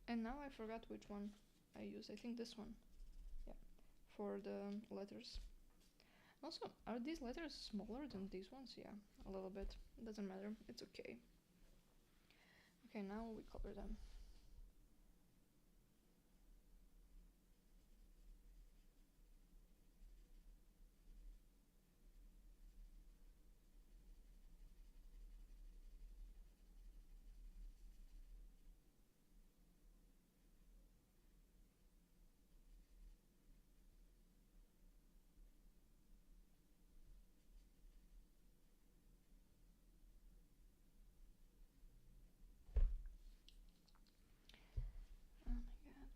And now I forgot which one I use. I think this one. Yeah, for the letters. Also, are these letters smaller than these ones? Yeah, a little bit. Doesn't matter. It's okay. Okay, now we color them. Oh my god.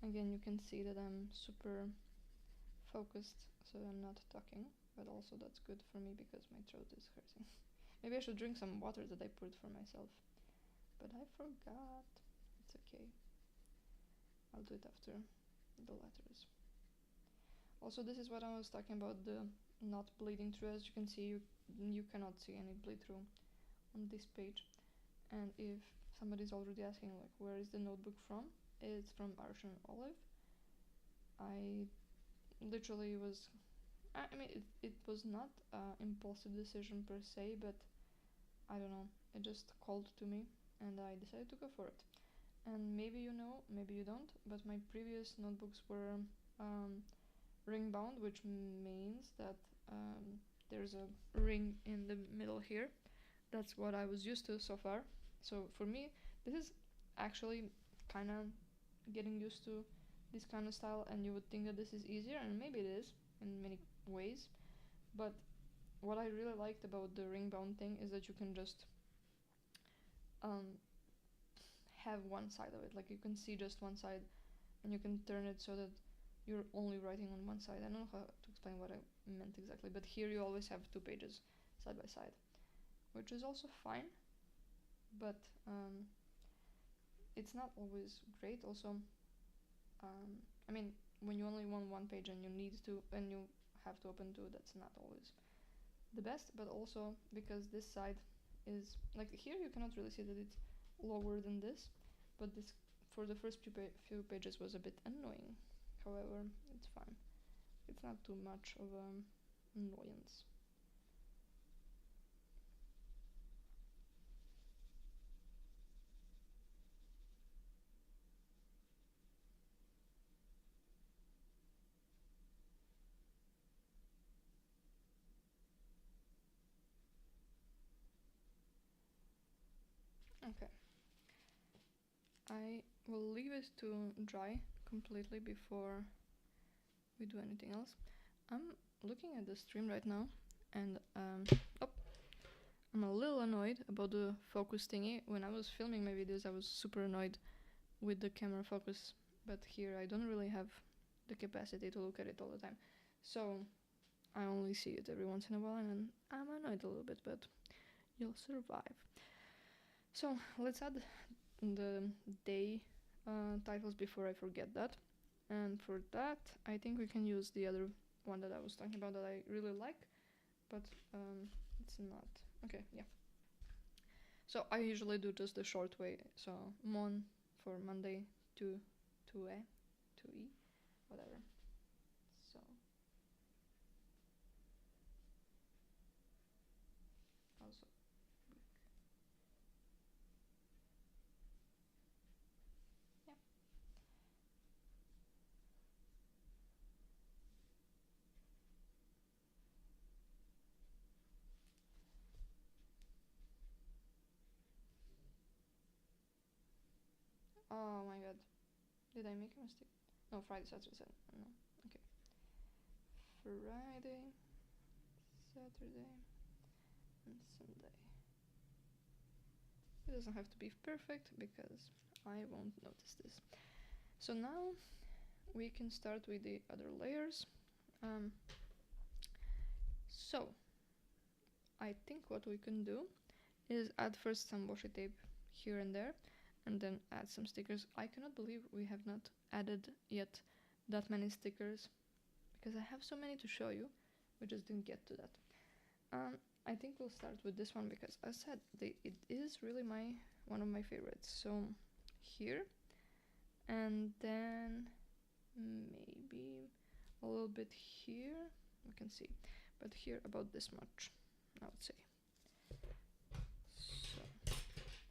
Again, you can see that I'm super focused, so I'm not talking, but also that's good for me because my throat is hurting. Maybe I should drink some water that I poured for myself, but I forgot. It's okay. I'll do it after the letters. Also, this is what I was talking about, the not bleeding through. As you can see, you cannot see any bleed through on this page. And if somebody's already asking like where is the notebook from, it's from Arch and Olive. I literally was, I mean it was not an impulsive decision per se, but I don't know, it just called to me and I decided to go for it. And maybe you know, maybe you don't, but my previous notebooks were ring bound, which means that there's a ring in the middle here. That's what I was used to so far. So for me, this is actually kind of getting used to this kind of style, and you would think that this is easier, and maybe it is in many ways. But what I really liked about the ring bound thing is that you can just have one side of it, like you can see just one side, and you can turn it so that you're only writing on one side. I don't know how to explain what I meant exactly, but here you always have 2 pages side by side, which is also fine, but it's not always great. Also, I mean, when you only want 1 page and you need to, and you have to open 2, that's not always the best. But also because this side is like, here you cannot really see that it's lower than this, but this for the first few pages was a bit annoying. However, it's fine. It's not too much of an annoyance. Okay. I will leave it to dry completely before we do anything else. I'm looking at the stream right now, and I'm a little annoyed about the focus thingy. When I was filming my videos, I was super annoyed with the camera focus, but here I don't really have the capacity to look at it all the time. So I only see it every once in a while, and I'm annoyed a little bit, but you'll survive. So let's add the day titles before I forget that. And for that, I think we can use the other one that I was talking about that I really like, but it's not. Okay, yeah. So I usually do just the short way. So Mon for Monday, 2E, whatever. So also week. Yeah. Oh my god. Did I make a mistake? No, Friday, Saturday, Sunday. No. Okay. Friday, Saturday, and Sunday. It doesn't have to be perfect because I won't notice this. So now we can start with the other layers. So I think what we can do is add first some washi tape here and there, and then add some stickers. I cannot believe we have not added yet that many stickers, because I have so many to show you. We just didn't get to that. I think we'll start with this one because as I said, it is really one of my favorites. So here, and then maybe a little bit here, we can see, but here about this much, I would say.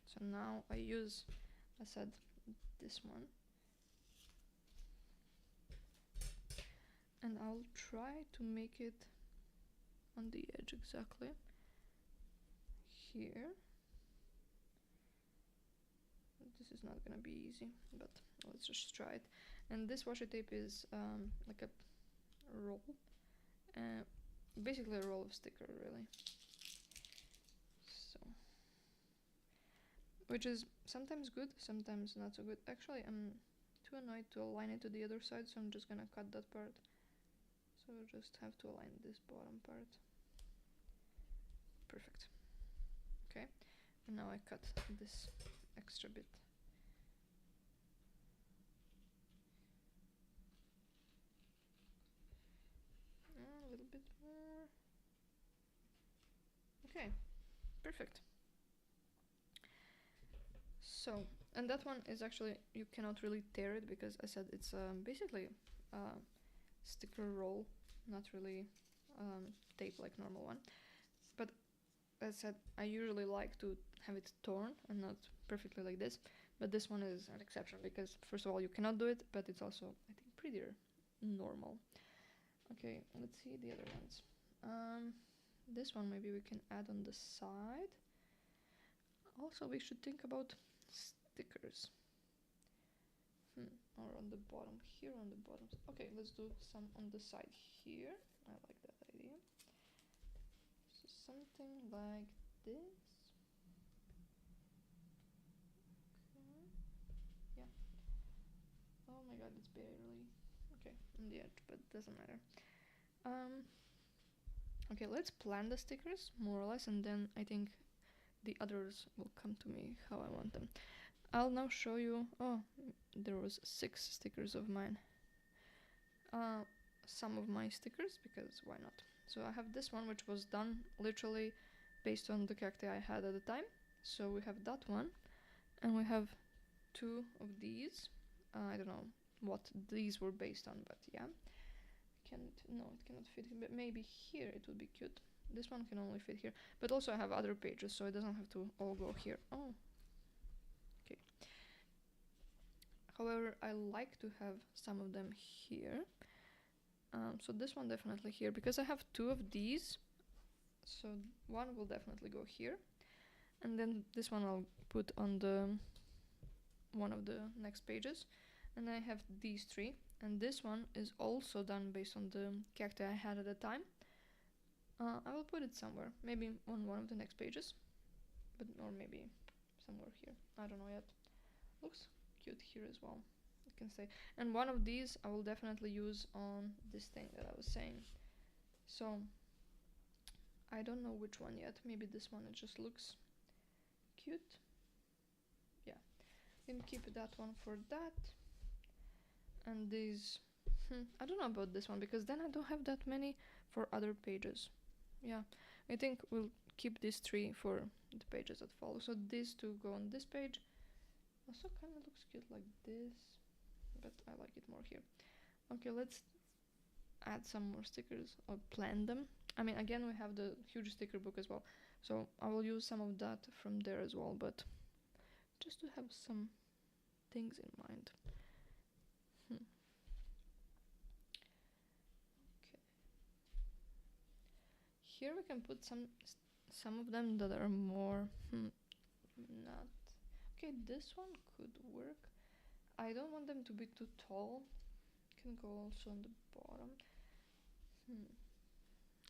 So now I use, I said, this one, and I'll try to make it on the edge exactly here. This is not gonna be easy, but let's just try it. And this washi tape is like a roll, basically a roll of sticker, really. So, which is sometimes good, sometimes not so good. Actually, I'm too annoyed to align it to the other side, so I'm just gonna cut that part. So we'll just have to align this bottom part. Perfect. Okay, and now I cut this extra bit. A little bit more. Okay, perfect. So, and that one is actually, you cannot really tear it because I said it's basically a sticker roll, not really tape like normal one. But as I said, I usually like to have it torn and not perfectly like this. But this one is an exception because first of all you cannot do it, but it's also, I think, prettier normal. Okay, let's see the other ones. This one maybe we can add on the side. Also, we should think about stickers. Or on the bottom here, on the bottom. Okay, let's do some on the side here. I like that idea. So something like this. Okay. Yeah. Oh my god, it's barely okay on the edge, but doesn't matter. Okay, let's plan the stickers more or less, and then I think the others will come to me how I want them. I'll now show you. Oh, there was 6 stickers of mine. Some of my stickers, because why not? So I have this one, which was done literally based on the cacti I had at the time. So we have that one, and we have 2 of these. I don't know what these were based on, but yeah. No, it cannot fit here, but maybe here it would be cute. This one can only fit here, but also I have other pages, so it doesn't have to all go here. Oh, okay. However, I like to have some of them here. So this one definitely here, because I have 2 of these, so one will definitely go here, and then this one I'll put on the one of the next pages. And I have these three, and this one is also done based on the cacti I had at the time. I will put it somewhere, maybe on one of the next pages, but or maybe somewhere here. I don't know yet. Looks cute here as well, I can say. And one of these I will definitely use on this thing that I was saying. So I don't know which one yet. Maybe this one, it just looks cute. Yeah, can keep that one for that. And these, I don't know about this one because then I don't have that many for other pages. Yeah, I think we'll keep these three for the pages that follow. So these two go on this page. Also kind of looks cute like this, but I like it more here. Okay, let's add some more stickers or plan them. I mean, again, we have the huge sticker book as well, so I will use some of that from there as well, but just to have some things in mind. Okay. Here we can put some of them that are more not okay. This one could work. I don't want them to be too tall. Can go also on the bottom.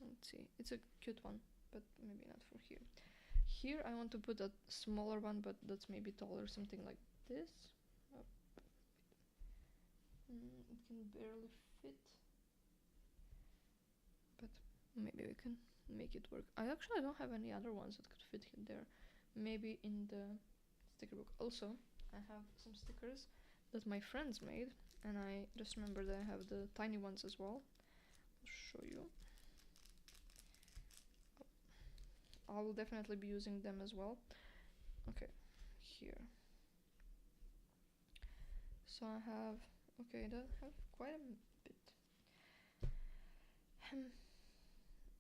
Let's see. It's a cute one, but maybe not for here. Here I want to put a smaller one, but that's maybe taller, something like this. Oh. It can barely fit, but maybe we can make it work. I actually don't have any other ones that could fit in there. Maybe in the sticker book. Also, I have some stickers that my friends made, and I just remembered that I have the tiny ones as well. I'll show you. I will definitely be using them as well. Okay, here. So I have, okay, I have quite a bit.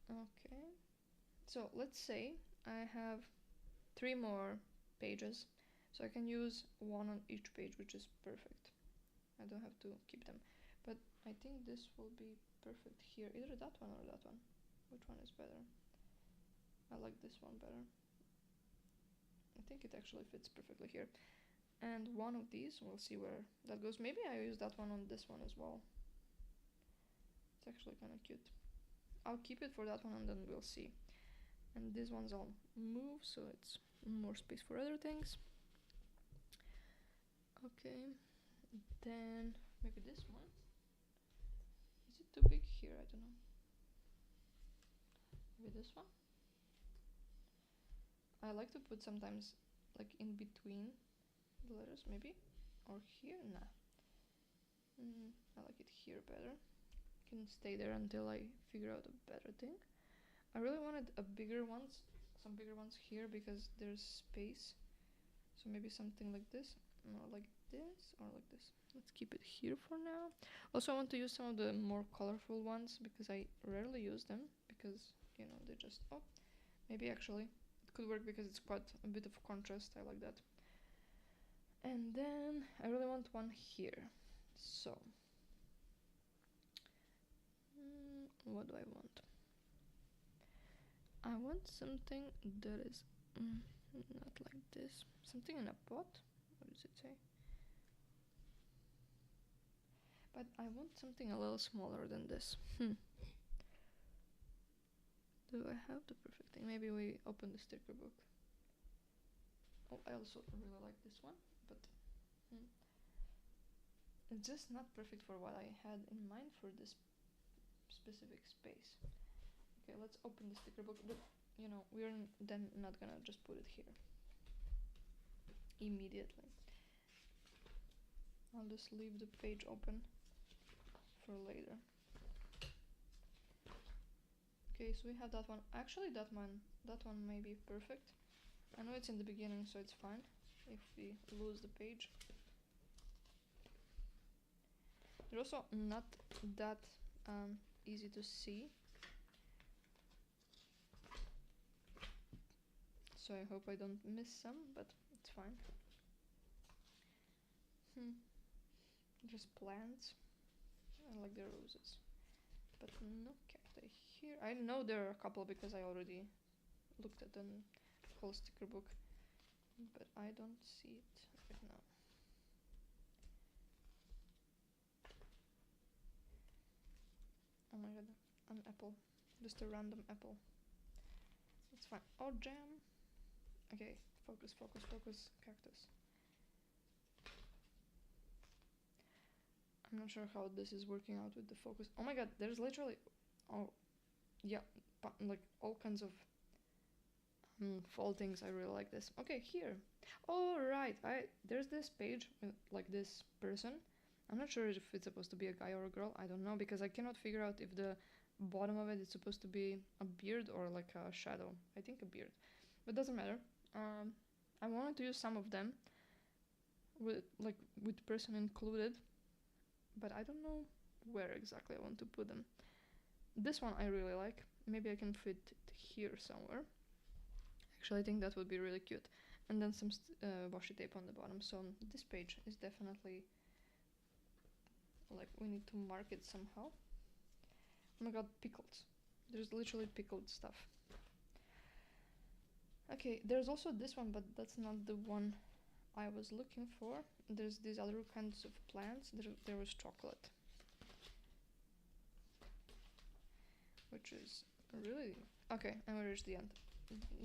Okay, so let's say I have 3 more pages, so I can use one on each page, which is perfect. I don't have to keep them, but I think this will be perfect here, either that one or that one. Which one is better? I like this one better. I think it actually fits perfectly here. And one of these, we'll see where that goes. Maybe I use that one on this one as well. It's actually kind of cute. I'll keep it for that one and then we'll see. And these ones I'll move so it's more space for other things. Okay, then maybe this one. Is it too big here? I don't know. Maybe this one. I like to put sometimes like in between the letters, maybe, or here. Nah, I like it here better. Can stay there until I figure out a better thing. I really wanted some bigger ones here because there's space. So maybe something like this, or like this, or like this. Let's keep it here for now. Also, I want to use some of the more colorful ones because I rarely use them because, you know, they just, oh, maybe actually it could work because it's quite a bit of contrast. I like that. And then I really want one here. So what do I want? I want something that is not like this. Something in a pot? What does it say? But I want something a little smaller than this. Do I have the perfect thing? Maybe we open the sticker book. Oh, I also really like this one, but it's just not perfect for what I had in mind for this specific space. Okay, let's open the sticker book, but you know, we're then not gonna just put it here immediately. I'll just leave the page open for later. Okay, so we have that one. Actually, that one may be perfect. I know it's in the beginning, so it's fine if we lose the page. They're also not that easy to see, so I hope I don't miss some, but it's fine. Just plants. I like the roses, but no cacti here. I know there are a couple because I already looked at the whole sticker book, but I don't see it right now. my god, an apple. Just a random apple. It's fine. Oh, jam. Okay, focus, focus, focus. Cactus. I'm not sure how this is working out with the focus. Oh my god, there's literally... Oh, yeah, like all kinds of fall things. I really like this. Okay, here. Oh, right. There's this page with like this person. I'm not sure if it's supposed to be a guy or a girl. I don't know, because I cannot figure out if the bottom of it is supposed to be a beard or like a shadow. I think a beard, but doesn't matter. I wanted to use some of them with person included, but I don't know where exactly I want to put them. This one I really like. Maybe I can fit it here somewhere. Actually, I think that would be really cute. And then some washi tape on the bottom. So this page is definitely like, we need to mark it somehow. Oh my god, pickles. There's literally pickled stuff. Okay, there's also this one, but that's not the one I was looking for. There's these other kinds of plants. There was chocolate, which is really... Okay, and we reached the end.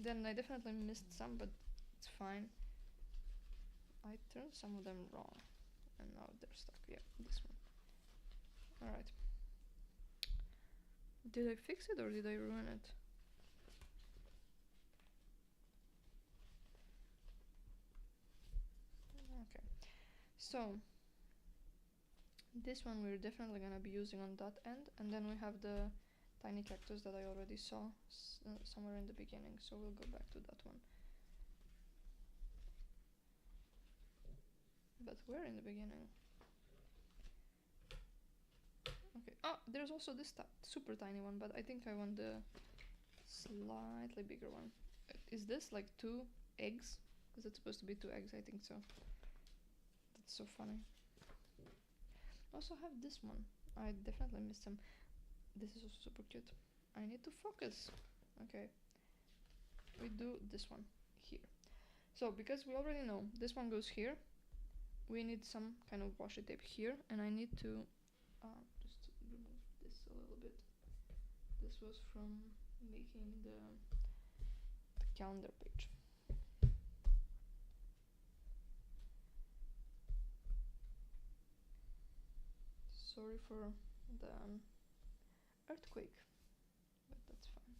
Then I definitely missed some, but it's fine. I turned some of them wrong, and now they're stuck. Yeah, this one. Alright. Did I fix it or did I ruin it? Okay. So, this one we're definitely gonna be using on that end, and then we have the tiny cactus that I already saw somewhere in the beginning, so we'll go back to that one. But where in the beginning? Okay. Oh, there's also this super tiny one, but I think I want the slightly bigger one. Is this like 2 eggs? Is it supposed to be 2 eggs? I think so. That's so funny. Also have this one. I definitely missed some. This is also super cute. I need to focus. Okay. We do this one here. So because we already know this one goes here, we need some kind of washi tape here, and I need to just remove this a little bit. This was from making the calendar page. Sorry for the earthquake, but that's fine.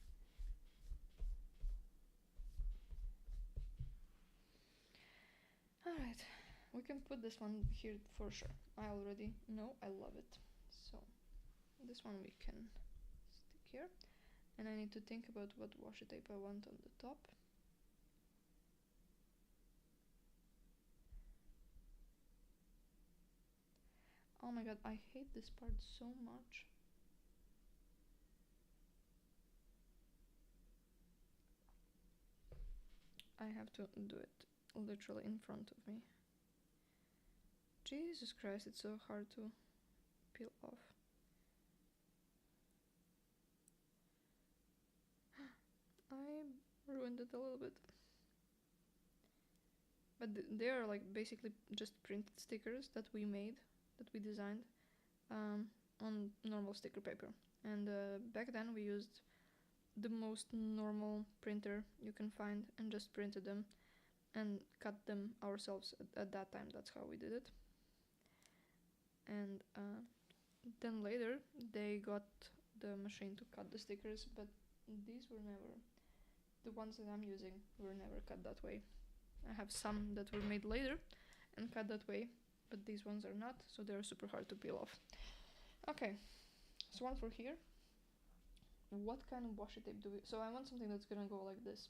Alright, we can put this one here for sure. I already know I love it. So this one we can stick here, and I need to think about what washi tape I want on the top. Oh my god, I hate this part so much. I have to do it literally in front of me. Jesus Christ, it's so hard to peel off. I ruined it a little bit. But they are like basically just printed stickers that we made, that we designed on normal sticker paper. And back then we used the most normal printer you can find and just printed them and cut them ourselves at that time. That's how we did it. And then later they got the machine to cut the stickers, but these were never, the ones that I'm using were never cut that way. I have some that were made later and cut that way, but these ones are not, so they're super hard to peel off. Okay, so one for here. What kind of washi tape do we... So I want something that's gonna go like this.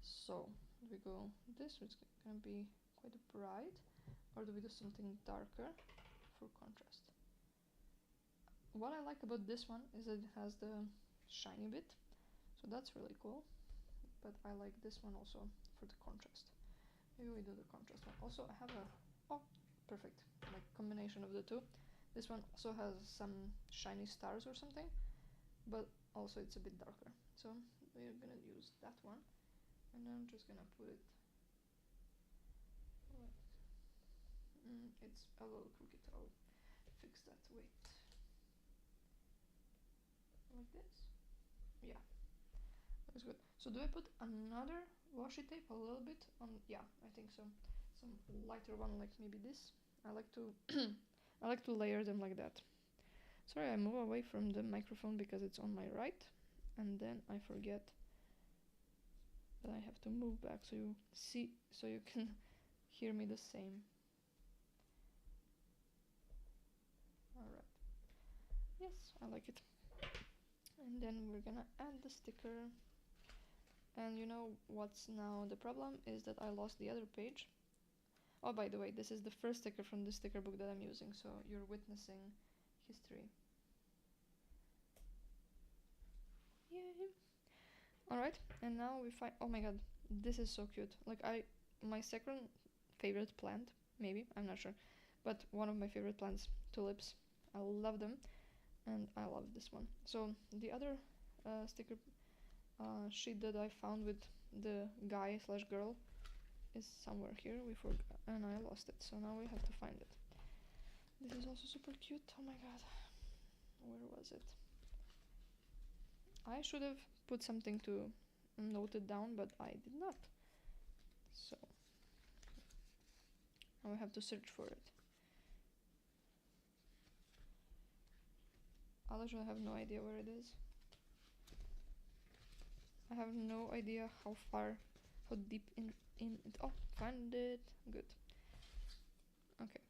So we go this, it's gonna be quite bright, or do we do something darker for contrast? What I like about this one is that it has the shiny bit, so that's really cool. But I like this one also for the contrast. Maybe we do the contrast one. Also, I have a... Oh, perfect. Like combination of the two. This one also has some shiny stars or something, but also it's a bit darker. So we're gonna use that one, and I'm just gonna put it like... it's a little crooked. I'll fix that. Wait. like this. Yeah, that's good. So do I put another washi tape a little bit on? Yeah, I think so. Some lighter one, like maybe this. I like to I like to layer them like that. Sorry, I move away from the microphone because it's on my right, and then I forget that I have to move back so you see, so you can hear me the same. Alright. Yes, I like it. And then we're gonna add the sticker. And you know what's now the problem is that I lost the other page. Oh, by the way, this is the first sticker from the sticker book that I'm using, so you're witnessing history. Yay! Alright, and now we find, oh my god, this is so cute. Like my second favorite plant, maybe, I'm not sure, but one of my favorite plants, tulips. I love them, and I love this one. So the other sticker sheet that I found with the guy slash girl is somewhere here. We forgot, and I lost it, so now we have to find it. This is also super cute. Oh my god, where was it? I should have put something to note it down, but I did not. So now we have to search for it. I literally have no idea where it is. I have no idea how deep in it. Oh, found it. Good. Okay.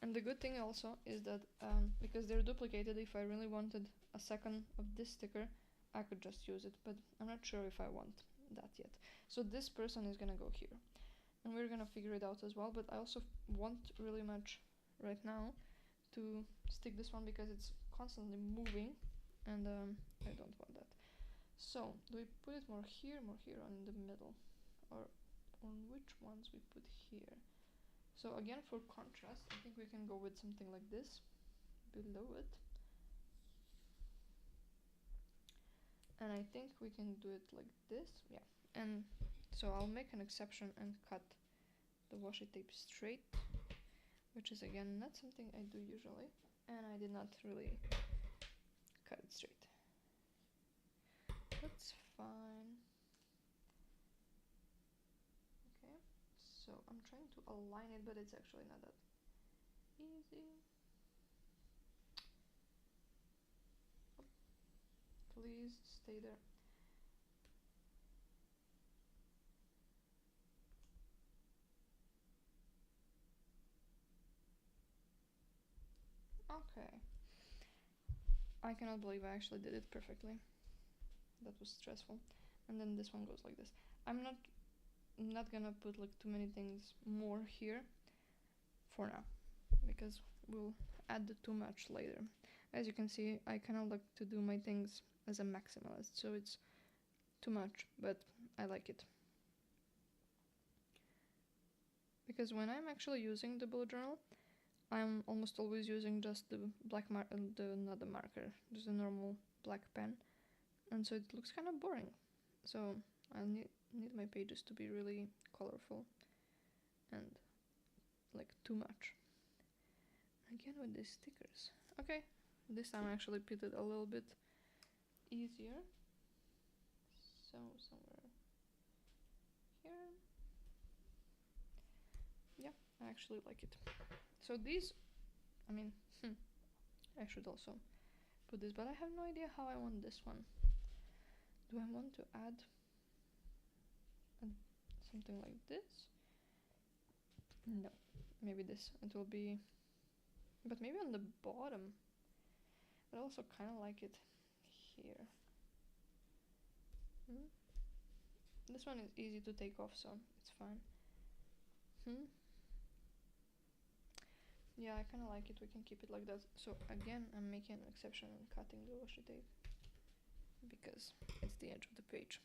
And the good thing also is that because they're duplicated, if I really wanted a second of this sticker, I could just use it, but I'm not sure if I want that yet. So this person is gonna go here, and we're gonna figure it out as well, but I also want really much right now to stick this one because it's constantly moving, and I don't want that. So do we put it more here or in the middle, or on which ones we put here? So again, for contrast, I think we can go with something like this below it. And I think we can do it like this, yeah. And so I'll make an exception and cut the washi tape straight, which is again not something I do usually, and I did not really cut it straight. That's fine. Okay, so I'm trying to align it, but it's actually not that easy. Please stay there. Okay. I cannot believe I actually did it perfectly. That was stressful. And then this one goes like this. I'm not gonna put like too many things more here for now, because we'll add too much later. As you can see, I kind of like to do my things as a maximalist, so it's too much, but I like it. Because when I'm actually using the bullet journal, I'm almost always using just the black not the marker, just a normal black pen, and so it looks kind of boring. So I need my pages to be really colorful and like too much. Again with these stickers. Okay, this time I actually put it a little bit easier. So somewhere here. Yeah, I actually like it. So these, I mean, I should also put this, but I have no idea how I want this one. Do I want to add something like this? No, maybe this. It will be, but maybe on the bottom. But I also kind of like it here. This one is easy to take off, so it's fine. Yeah, I kind of like it. We can keep it like that. So again, I'm making an exception and cutting the washi tape because it's the edge of the page.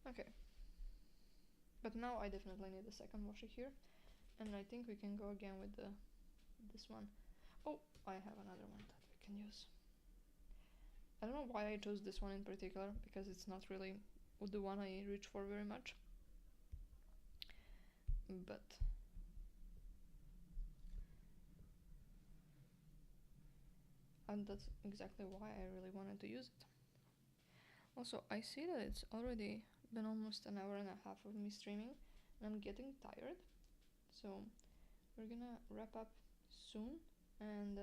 Okay. But now I definitely need a second washi here, and I think we can go again with this one. Oh, I have another one that we can use. I don't know why I chose this one in particular, because it's not really the one I reach for very much. But and that's exactly why I really wanted to use it. Also, I see that it's already been almost an hour and a half of me streaming, and I'm getting tired. So we're gonna wrap up soon, and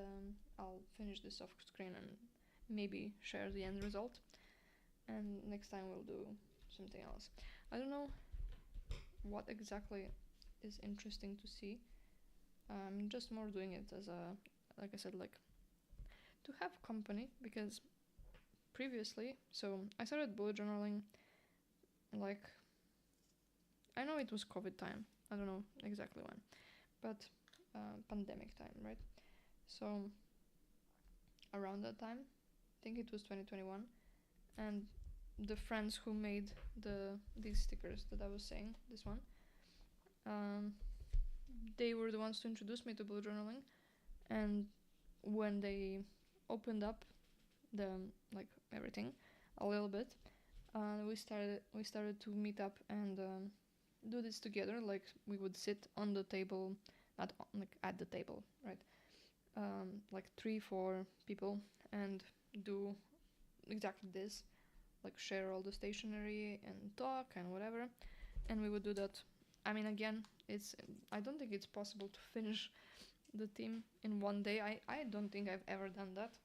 I'll finish this off screen and maybe share the end result. And next time we'll do something else. I don't know what exactly is interesting to see. I'm just more doing it as a, like I said, like to have company, because previously, so I started bullet journaling like, I know it was COVID time, I don't know exactly when, but pandemic time, right? So around that time, I think it was 2021, and the friends who made these stickers that I was saying, this one, they were the ones to introduce me to bullet journaling. And when they opened up the like everything a little bit, we started to meet up and do this together. Like we would sit on the table, not on, like at the table, right? Like 3-4 people, and do exactly this, like share all the stationery and talk and whatever. And we would do that. I mean, again, I don't think it's possible to finish the team in one day. I don't think I've ever done that.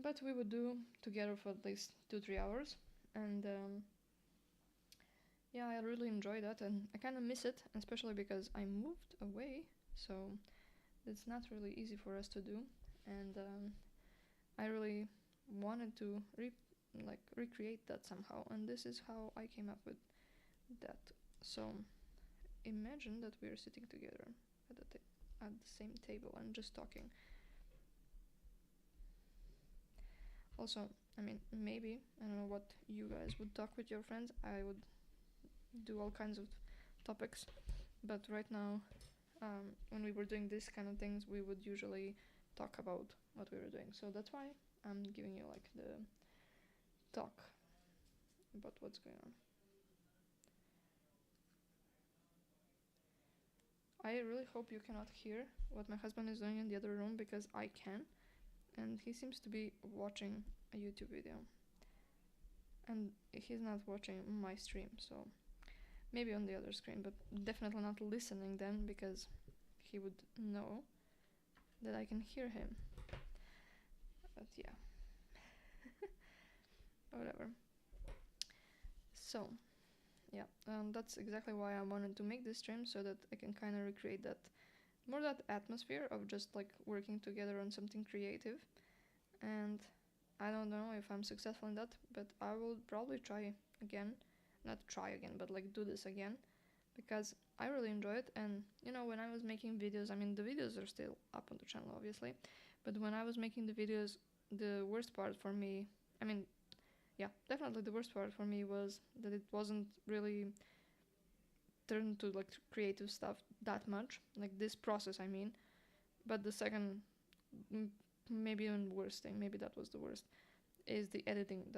But we would do together for at least 2-3 hours. And yeah, I really enjoy that, and I kind of miss it, especially because I moved away, so it's not really easy for us to do. And I really wanted to recreate that somehow, and this is how I came up with that. So imagine that we are sitting together at the same table and just talking. Also, I mean, maybe, I don't know what you guys would talk with your friends. I would do all kinds of topics, but right now, when we were doing this kind of things, we would usually talk about what we were doing. So that's why I'm giving you like the talk about what's going on. I really hope you cannot hear what my husband is doing in the other room, because I can, and he seems to be watching a YouTube video, and he's not watching my stream, so maybe on the other screen, but definitely not listening then, because he would know that I can hear him. But yeah, whatever. So yeah, that's exactly why I wanted to make this stream, so that I can kind of recreate that atmosphere of just like working together on something creative. And I don't know if I'm successful in that, but I will probably but like do this again, because I really enjoy it. And you know, when I was making videos, I mean, the videos are still up on the channel obviously, but when I was making the videos, the worst part for me, I mean, yeah, definitely the worst part for me was that it wasn't really turned to like creative stuff that much, like this process, I mean. But the second, maybe even worse thing, maybe that was the worst, is the editing.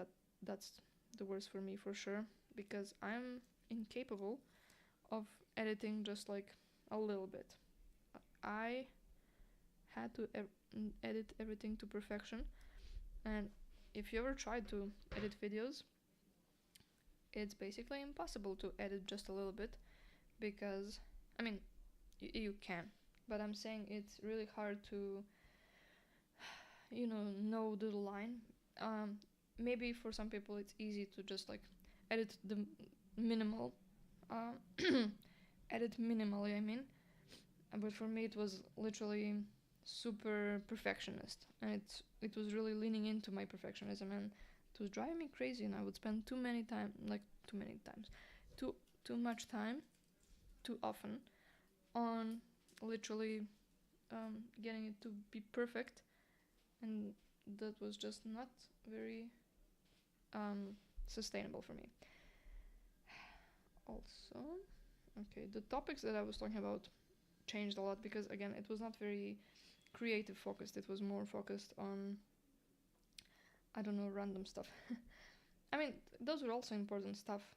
That's the worst for me for sure, because I'm incapable of editing just like a little bit. I had to edit everything to perfection, and if you ever tried to edit videos, it's basically impossible to edit just a little bit, because I mean, you can, but I'm saying it's really hard to know the line. Maybe for some people it's easy to just like edit the minimal edit minimally, I mean. But for me it was literally super perfectionist, and it was really leaning into my perfectionism, and it was driving me crazy. And I would spend too much time too often on literally getting it to be perfect, and that was just not very sustainable for me. Also, okay, the topics that I was talking about changed a lot, because again, it was not very creative focused. It was more focused on, I don't know, random stuff. I mean, those were also important stuff,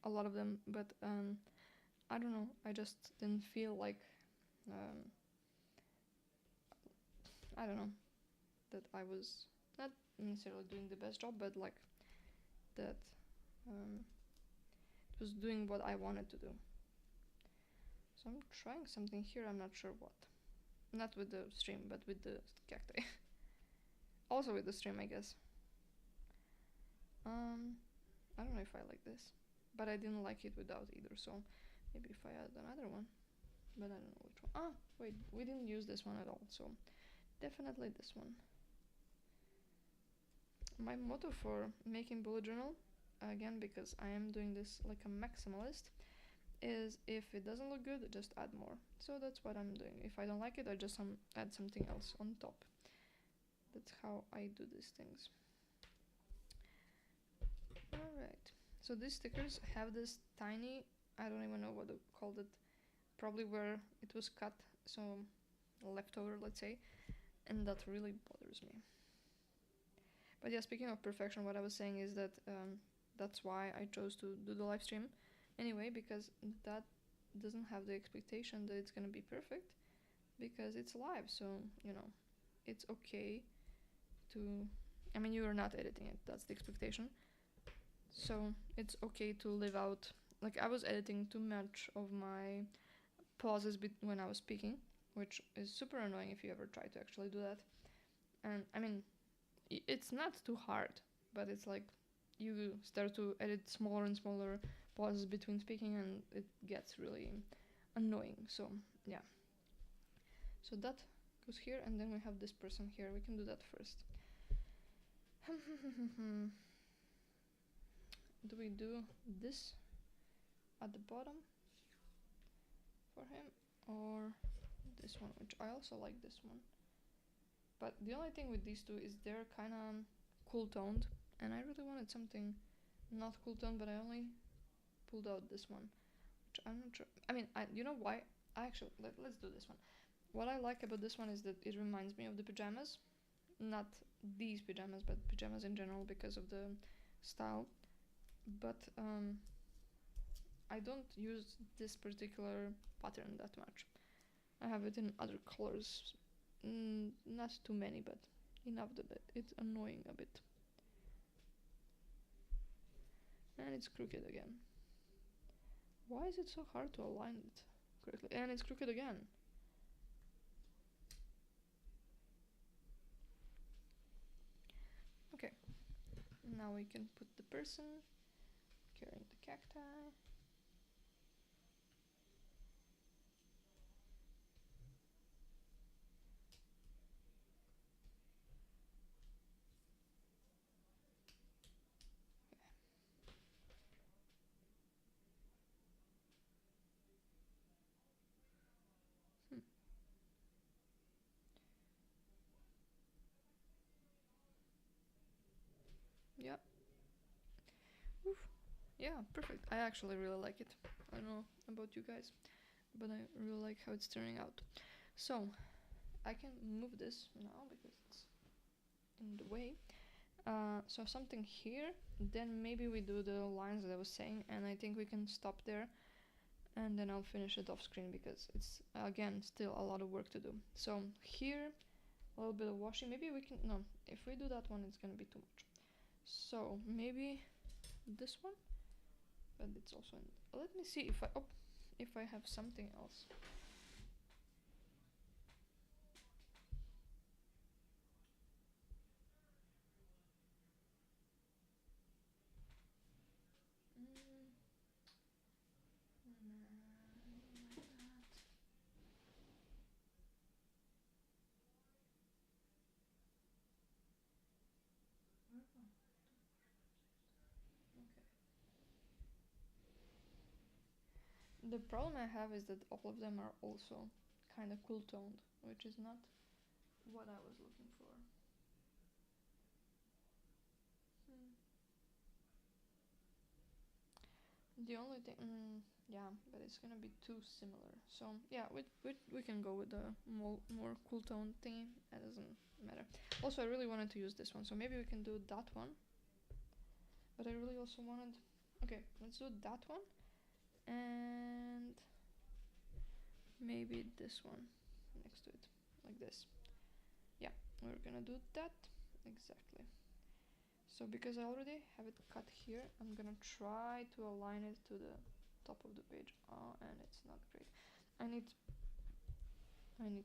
a lot of them, but I don't know, I just didn't feel like I don't know, that I was not necessarily doing the best job, but like that it was doing what I wanted to do. So I'm trying something here, I'm not sure what. Not with the stream, but with the cacti. Also with the stream, I guess. I don't know if I like this, but I didn't like it without either, so maybe if I add another one, but I don't know which one. Ah, wait, we didn't use this one at all, so definitely this one. My motto for making bullet journal, again, because I am doing this like a maximalist, is if it doesn't look good, just add more. So that's what I'm doing. If I don't like it, I just add something else on top. That's how I do these things. Alright, so these stickers have this tiny, I don't even know what to call it, probably where it was cut, so leftover, let's say, and that really bothers me. But yeah, speaking of perfection, what I was saying is that that's why I chose to do the live stream anyway, because that doesn't have the expectation that it's gonna be perfect, because it's live, so you know, it's okay to, I mean, you are not editing it, that's the expectation, so it's okay to live out, like I was editing too much of my pauses when I was speaking, which is super annoying if you ever try to actually do that. And I mean, it's not too hard, but it's like you start to edit smaller and smaller pauses between speaking and it gets really annoying. So yeah, so that goes here, and then we have this person here. We can do that first. Do we do this at the bottom for him, or this one, which I also like this one? But the only thing with these two is they're kind of cool toned, and I really wanted something not cool toned, but I only pulled out this one, which I'm not sure. I mean, you know why? Actually, let's do this one. What I like about this one is that it reminds me of the pajamas, not these pajamas, but pajamas in general because of the style. But I don't use this particular pattern that much. I have it in other colors. Not too many, but enough that it's annoying a bit. And it's crooked again. Why is it so hard to align it correctly? And it's crooked again. Okay, now we can put the person carrying the cacti. Yeah. Oof. Yeah, perfect. I actually really like it. I don't know about you guys, but I really like how it's turning out. So I can move this now because it's in the way. So something here, then maybe we do the lines that I was saying, and I think we can stop there, and then I'll finish it off screen because it's again still a lot of work to do. So here, a little bit of washing. Maybe we can, no, if we do that one, it's gonna be too much. So maybe this one, but it's also in, let me see if I have something else. The problem I have is that all of them are also kind of cool toned, which is not what I was looking for. The only thing, yeah, but it's gonna be too similar. So yeah, we can go with the more cool tone thing. That doesn't matter. Also, I really wanted to use this one, so maybe we can do that one. But I really also wanted. Okay, let's do that one, and maybe this one next to it, like this. yeah, we're gonna do that exactly. So because I already have it cut here, I'm gonna try to align it to the top of the page. Oh, and it's not great. I need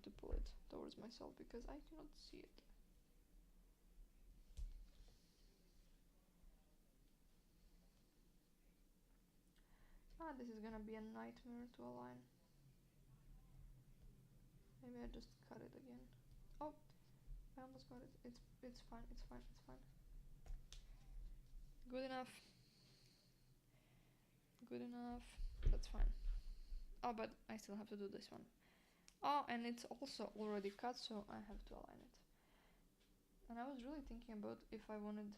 to pull it towards myself because I cannot see it. Ah, this is gonna be a nightmare to align. Maybe I just cut it again. Oh, I almost got it. It's fine. It's fine. It's fine. Good enough. Good enough. That's fine. Oh, but I still have to do this one. Oh, and it's also already cut, so I have to align it. And I was really thinking about if I wanted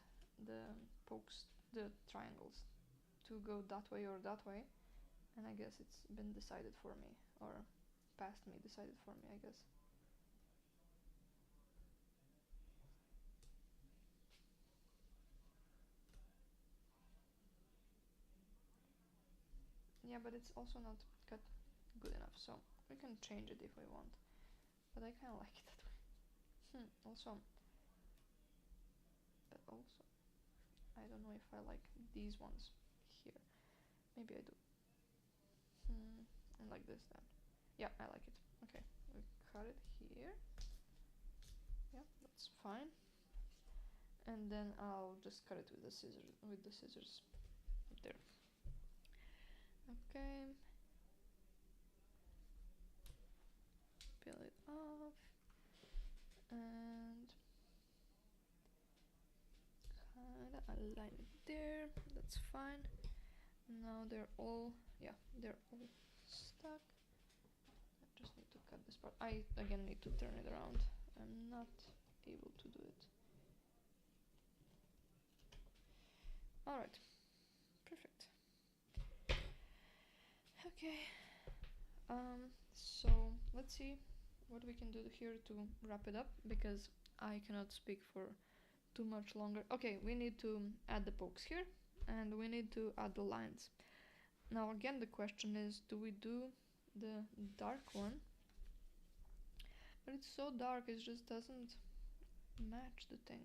the pokes, the triangles, to go that way or that way. And I guess it's been decided for me, or past me decided for me, I guess. Yeah, but it's also not cut good enough, so we can change it if we want. But I kind of like it that way. Also, I don't know if I like these ones here. Maybe I do. And like this then. Yeah, I like it. Okay, we cut it here. Yeah, that's fine. And then I'll just cut it with the scissors there. Okay. Peel it off. And kinda align it there. That's fine. Now they're all stuck. I just need to cut this part. I again need to turn it around. I'm not able to do it. Alright. Perfect. Okay. So let's see what we can do here to wrap it up, because I cannot speak for too much longer. Okay, we need to add the pokes here, and we need to add the lines. Now again, the question is, do we do the dark one? But it's so dark, it just doesn't match the thing.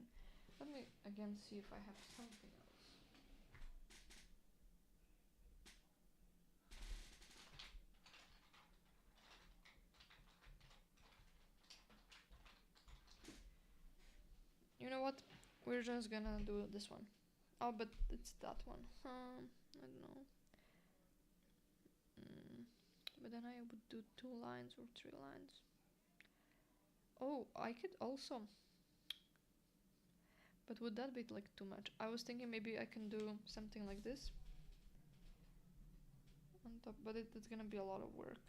Let me again see if I have something else. You know what? We're just gonna do this one. Oh, but it's that one. I don't know. But then I would do 2 lines or 3 lines. Oh, I could also. But would that be like too much? I was thinking maybe I can do something like this on top, but it's gonna be a lot of work.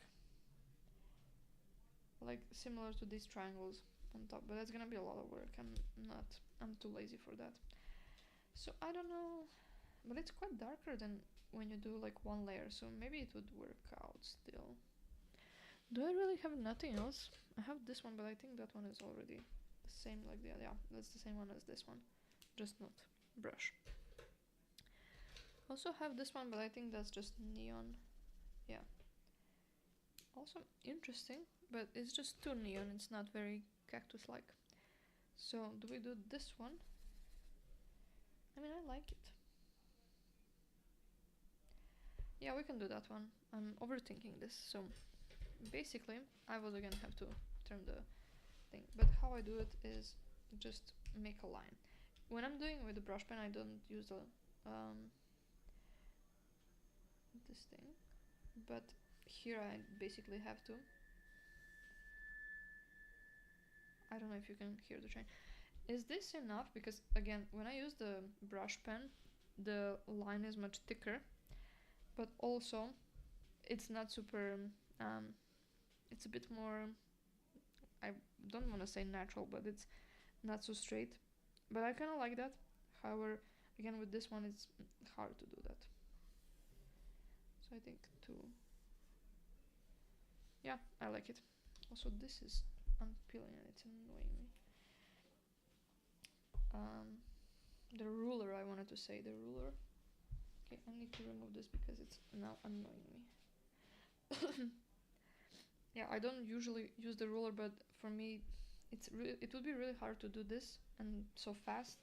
Like similar to these triangles on top, but that's gonna be a lot of work. I'm too lazy for that. So I don't know, but it's quite darker than when you do like one layer, so maybe it would work out still. Do I really have nothing else? I have this one, but I think that one is already the same like the other. Yeah, that's the same one as this one, just not brush. Also have this one, but I think that's just neon. Yeah. Also interesting, but it's just too neon. It's not very cactus-like. So do we do this one? I mean, I like it. Yeah, we can do that one. I'm overthinking this, so basically I will again have to turn the thing. But how I do it is just make a line. When I'm doing with the brush pen, I don't use the this thing, but here I basically have to. I don't know if you can hear the train. Is this enough? Because again, when I use the brush pen, the line is much thicker, but also it's not super, it's a bit more, I don't want to say natural, but it's not so straight. But I kind of like that. However, again, with this one, it's hard to do that. So I think yeah, I like it. Also, this is unpeeling and it's annoying me. The ruler, I wanted to say, the ruler. Okay, I need to remove this because it's now annoying me. Yeah, I don't usually use the ruler, but for me it would be really hard to do this and so fast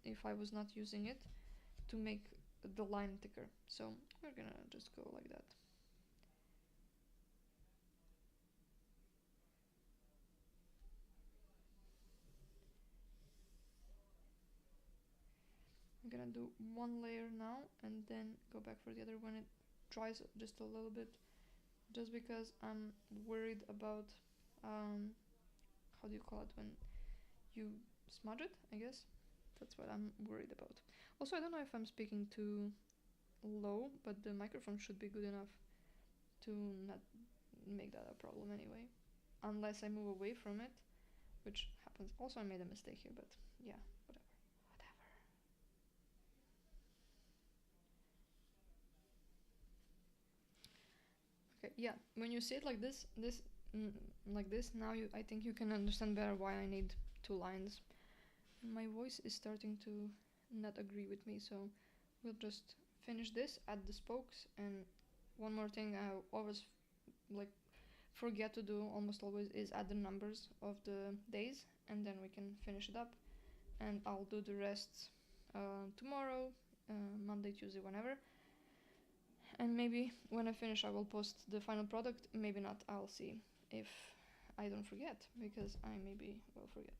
if I was not using it to make the line thicker. So we're gonna just go like that. I'm gonna do one layer now and then go back for the other when it dries just a little bit, just because I'm worried about how do you call it when you smudge it, I guess. That's what I'm worried about. Also, I don't know if I'm speaking too low, but the microphone should be good enough to not make that a problem anyway. Unless I move away from it, which happens. Also, I made a mistake here, but yeah, whatever. Okay, yeah. When you say it like like this, now I think you can understand better why I need two lines. My voice is starting to not agree with me, so we'll just finish this, add the spokes, and one more thing I always like forget to do almost always is add the numbers of the days, and then we can finish it up. And I'll do the rest tomorrow, Monday, Tuesday, whenever. And maybe when I finish, I will post the final product. Maybe not. I'll see if I don't forget, because I maybe will forget.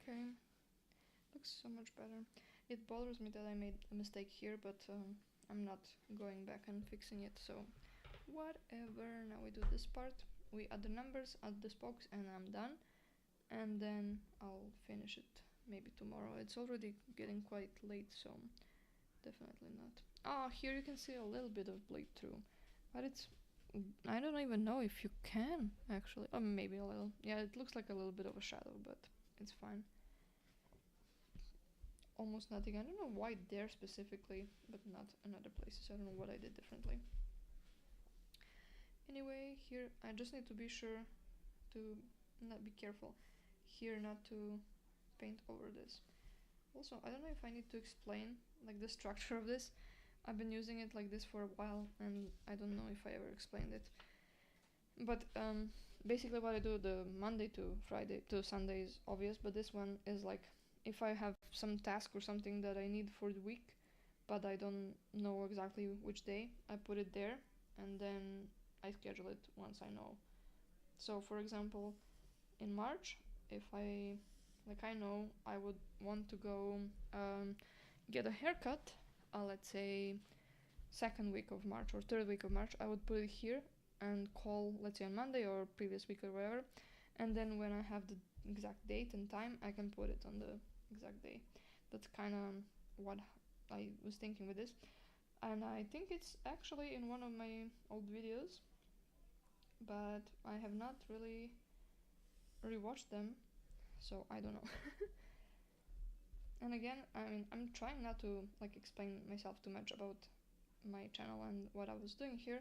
Okay, looks so much better. It bothers me that I made a mistake here, but I'm not going back and fixing it, so whatever. Now we do this part. We add the numbers, add the spokes, and I'm done. And then I'll finish it maybe tomorrow. It's already getting quite late, so definitely not. Ah, here you can see a little bit of bleed through, but it's I don't even know if you can actually. Or maybe a little. Yeah, it looks like a little bit of a shadow, but it's fine. Almost nothing. I don't know why there specifically, but not in other places. I don't know what I did differently. Anyway, here I just need to be sure to not be careful here not to paint over this. Also, I don't know if I need to explain like the structure of this. I've been using it like this for a while and I don't know if I ever explained it. But basically what I do the Monday to Friday to Sunday is obvious, but this one is like if I have some task or something that I need for the week, but I don't know exactly which day, I put it there and then I schedule it once I know. So for example, in March, if I know I would want to go get a haircut, let's say second week of March or third week of March, I would put it here and call, let's say on Monday or previous week or whatever, and then when I have the exact date and time, I can put it on the exact day. That's kind of what I was thinking with this, and I think it's actually in one of my old videos, but I have not really rewatched them, so I don't know. And again, I mean, I'm trying not to like explain myself too much about my channel and what I was doing here.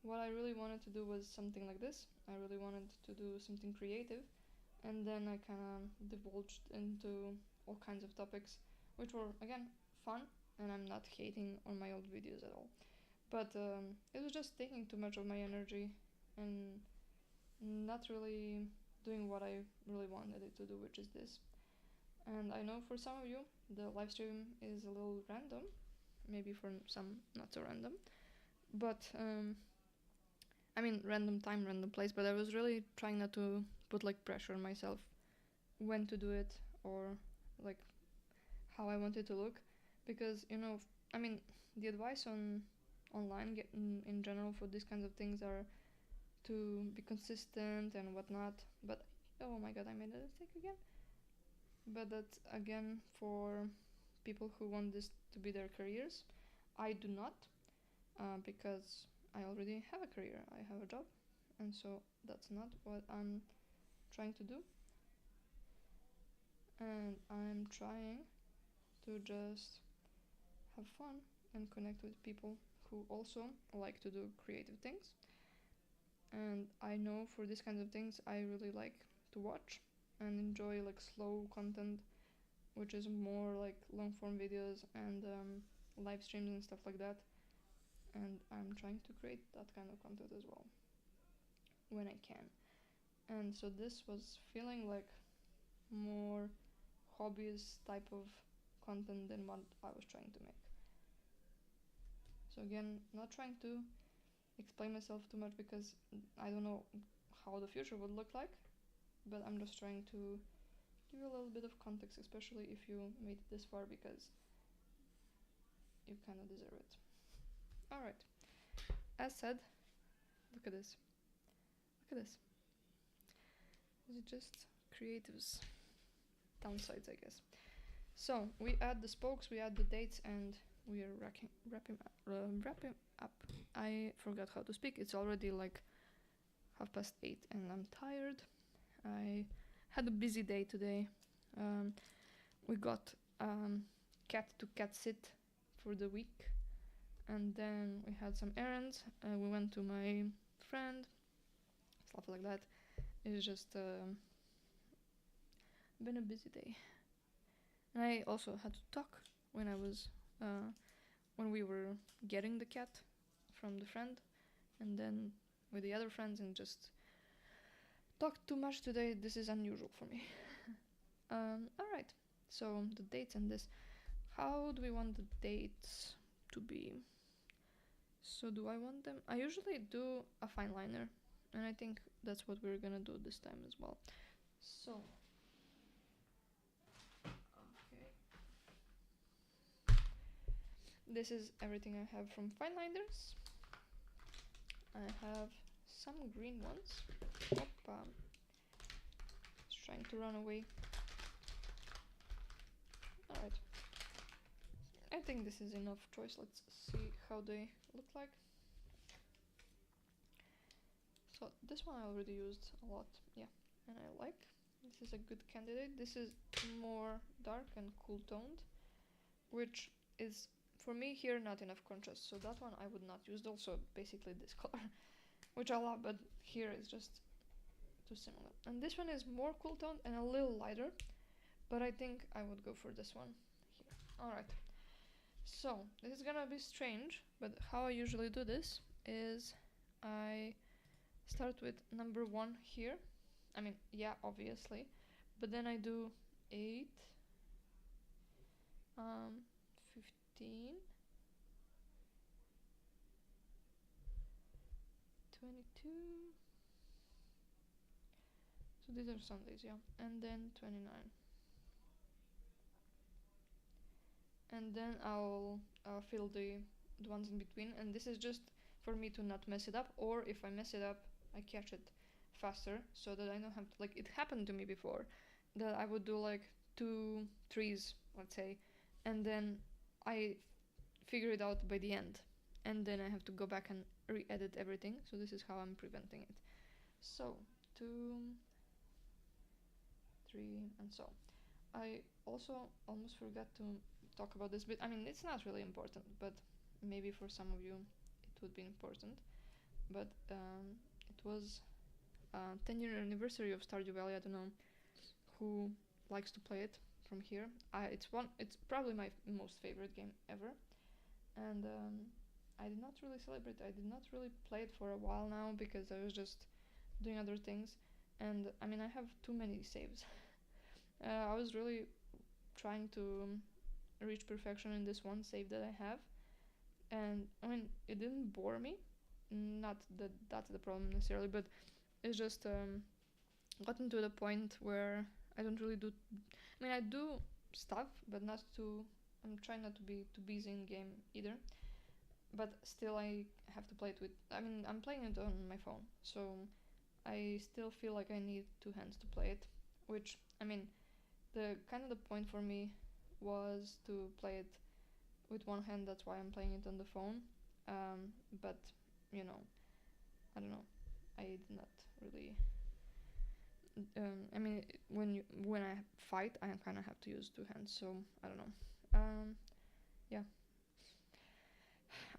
What I really wanted to do was something like this. I really wanted to do something creative, and then I kind of divulged into all kinds of topics, which were again fun, and I'm not hating on my old videos at all. But it was just taking too much of my energy and not really doing what I really wanted it to do, which is this. And I know for some of you, the live stream is a little random, maybe for some not so random, but I mean random time, random place. But I was really trying not to put like pressure on myself when to do it or like how I want it to look, because I mean the advice on online in general for these kinds of things are to be consistent and whatnot. But oh my god, I made a mistake again. But that's again for people who want this to be their careers. I do not, because I already have a career, I have a job, and so that's not what I'm trying to do. And I'm trying to just have fun and connect with people who also like to do creative things. And I know for these kinds of things I really like to watch and enjoy like slow content, which is more like long form videos and live streams and stuff like that. And I'm trying to create that kind of content as well when I can. And so this was feeling like more hobbyist type of content than what I was trying to make. So again, not trying to explain myself too much because I don't know how the future would look like, but I'm just trying to give you a little bit of context, especially if you made it this far, because you kind of deserve it. Alright, as said, look at this. Look at this. Is it just creatives? Downsides, I guess. So we add the spokes, we add the dates, and we are wrapping up. I forgot how to speak. It's already like 8:30 and I'm tired. I had a busy day today. We got cat to cat sit for the week, and then we had some errands. We went to my friend, stuff like that. It's just been a busy day. And I also had to talk when I was when we were getting the cat from the friend, and then with the other friends, and just talked too much today. This is unusual for me. Alright, so the dates and this. How do we want the dates to be? So do I want them? I usually do a fine liner, and I think that's what we're gonna do this time as well. So, okay. This is everything I have from fine liners. I have some green ones. Oppa. It's trying to run away. Alright. I think this is enough choice. Let's see how they look like. So this one I already used a lot, yeah, and I like. This is a good candidate. This is more dark and cool toned, which is for me here not enough contrast, so that one I would not use. Also basically this color, which I love, but here is just too similar. And this one is more cool toned and a little lighter, but I think I would go for this one here. Alright, so this is gonna be strange, but how I usually do this is I start with number 1 here. I mean, yeah, obviously, but then I do 8, 15, 22. So these are Sundays, yeah, and then 29. And then I'll fill the ones in between, and this is just for me to not mess it up, or if I mess it up, I catch it faster, so that I don't have to, like, it happened to me before, that I would do like 2 trees, let's say, and then I figure it out by the end, and then I have to go back and re-edit everything, so this is how I'm preventing it. So 2, 3, and so I also almost forgot to talk about this bit. I mean, it's not really important, but maybe for some of you it would be important. But it was 10-year anniversary of Stardew Valley. I don't know who likes to play it from here. It's probably my most favorite game ever, and I did not really celebrate. I did not really play it for a while now because I was just doing other things, and I mean I have too many saves. I was really trying to reach perfection in this one save that I have, and I mean it didn't bore me. Not that that's the problem necessarily, but it's just gotten to the point where I don't really do. I mean I do stuff, but not too. I'm trying not to be too busy in game either. But still, I have to play it with. I mean, I'm playing it on my phone, so I still feel like I need 2 hands to play it. Which, I mean, the point for me was to play it with one hand. That's why I'm playing it on the phone. But you know, I don't know. I did not really. I mean, when I fight, I kind of have to use two hands. So I don't know. Yeah,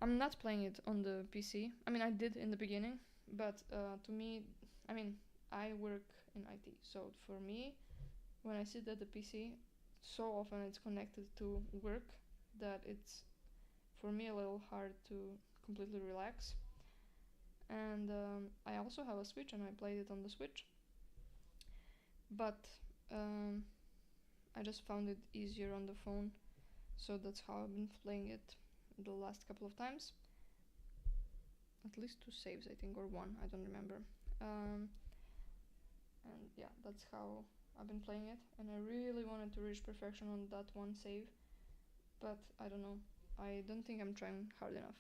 I'm not playing it on the PC. I mean, I did in the beginning, but to me, I mean, I work in IT, so for me, when I sit at the PC, so often it's connected to work that it's for me a little hard to completely relax. And I also have a Switch, and I played it on the Switch, but um, I just found it easier on the phone, so that's how I've been playing it the last couple of times. At least two saves, I think, or one, I don't remember. And yeah, that's how I've been playing it, and I really wanted to reach perfection on that one save, but I don't know. I don't think I'm trying hard enough,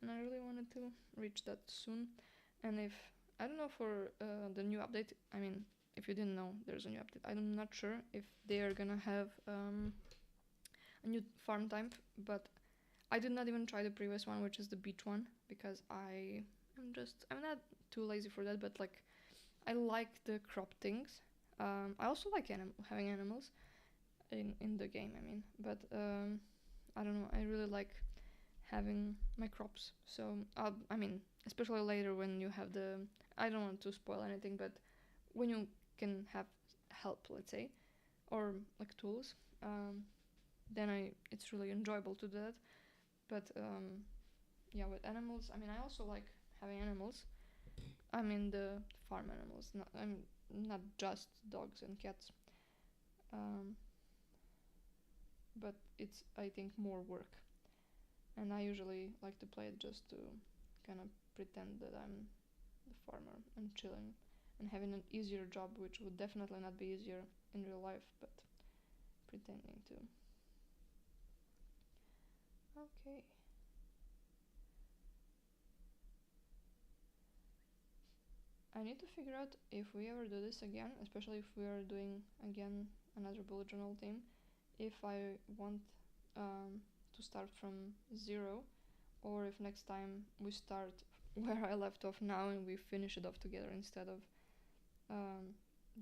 and I really wanted to reach that soon. And if I don't know for the new update, I mean, if you didn't know, there's a new update. I'm not sure if they are gonna have a new farm type, but I did not even try the previous one, which is the beach one, because I'm not too lazy for that, but like I like the crop things. I also like having animals in the game. I mean, but I don't know. I really like having my crops. So I mean, especially later when you have the. I don't want to spoil anything, but when you can have help, let's say, or like tools, then it's really enjoyable to do that. But yeah, with animals, I mean, I also like having animals. I mean the farm animals. Not just dogs and cats. Um, but it's I think more work, and I usually like to play it just to kind of pretend that I'm the farmer and chilling and having an easier job, which would definitely not be easier in real life, but pretending to. Okay. I need to figure out if we ever do this again, especially if we are doing again another bullet journal theme, if I want to start from zero, or if next time we start where I left off now and we finish it off together instead of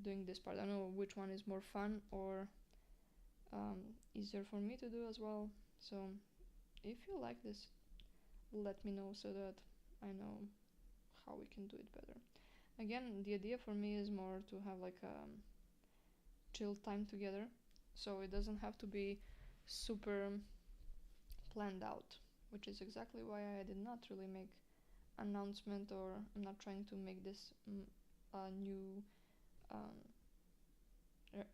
doing this part. I don't know which one is more fun or easier for me to do as well. So if you like this, let me know so that I know how we can do it better. Again, the idea for me is more to have like a chill time together, so it doesn't have to be super planned out, which is exactly why I did not really make announcement, or I'm not trying to make this a new um,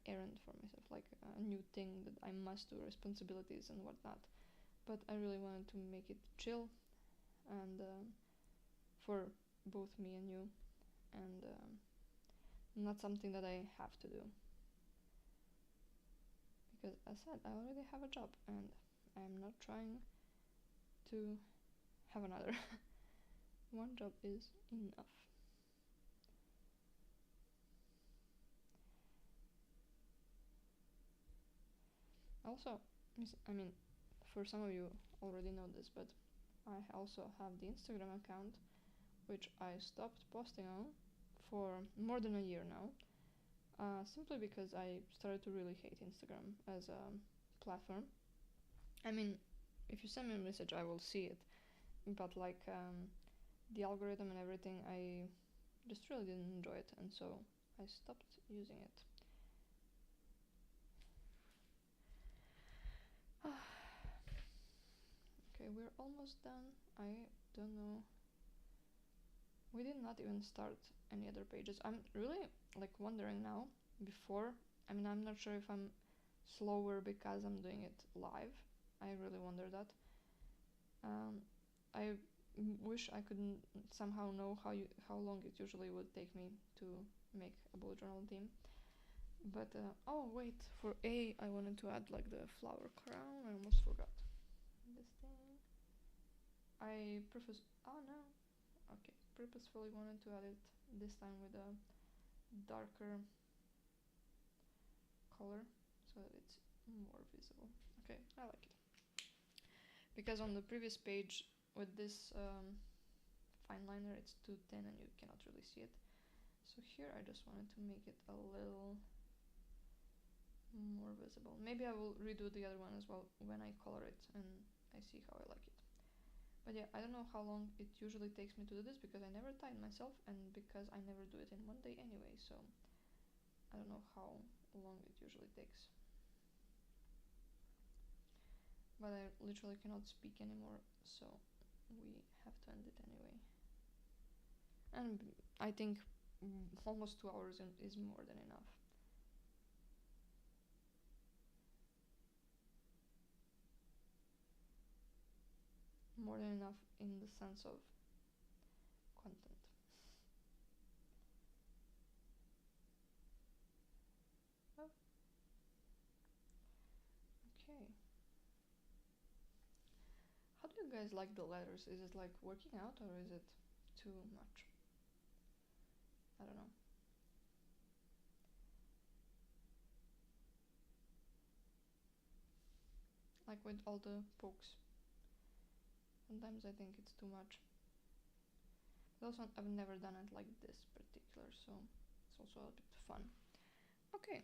errand for myself, like a new thing that I must do, responsibilities and whatnot. But I really wanted to make it chill and for both me and you, and not something that I have to do. Because as I said, I already have a job and I'm not trying to have another. One job is enough. Also, I mean, for some of you already know this, but I also have the Instagram account, which I stopped posting on for more than a year now, simply because I started to really hate Instagram as a platform. I mean, if you send me a message, I will see it, but like the algorithm and everything, I just really didn't enjoy it, and so I stopped using it. Okay, we're almost done. I don't know. We did not even start any other pages. I'm really like wondering now. Before, I mean, I'm not sure if I'm slower because I'm doing it live. I really wonder that. I wish I could somehow know how long it usually would take me to make a bullet journal theme. But oh wait, for A I wanted to add like the flower crown. I almost forgot this thing. Oh no. Okay, purposefully wanted to add it this time with a darker color so that it's more visible. Okay, I like it. because on the previous page with this fine liner it's too thin and you cannot really see it. So here I just wanted to make it a little more visible. Maybe I will redo the other one as well when I color it and I see how I like it. But yeah, I don't know how long it usually takes me to do this because I never time myself and because I never do it in one day anyway, so I don't know how long it usually takes. But I literally cannot speak anymore, so we have to end it anyway. And I think almost 2 hours is more than enough. More than enough in the sense of content. Oh. Okay. How do you guys like the letters? Is it like working out or is it too much? I don't know. Like with all the pokes. Sometimes I think it's too much. But also I've never done it like this particular, so it's also a bit fun. Okay,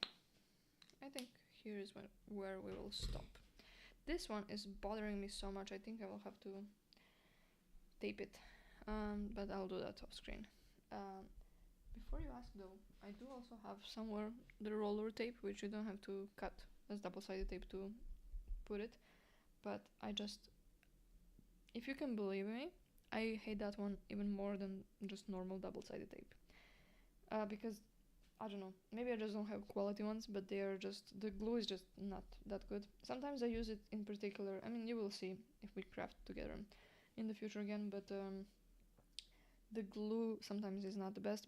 I think here is where we will stop. This one is bothering me so much, I think I will have to tape it, but I'll do that off screen. Before you ask though, I do also have somewhere the roller tape, which you don't have to cut as double-sided tape to put it, but I just, if you can believe me, I hate that one even more than just normal double-sided tape. Because, I don't know, maybe I just don't have quality ones, but they are just, the glue is just not that good. Sometimes I use it in particular, I mean, you will see if we craft together in the future again, but the glue sometimes is not the best,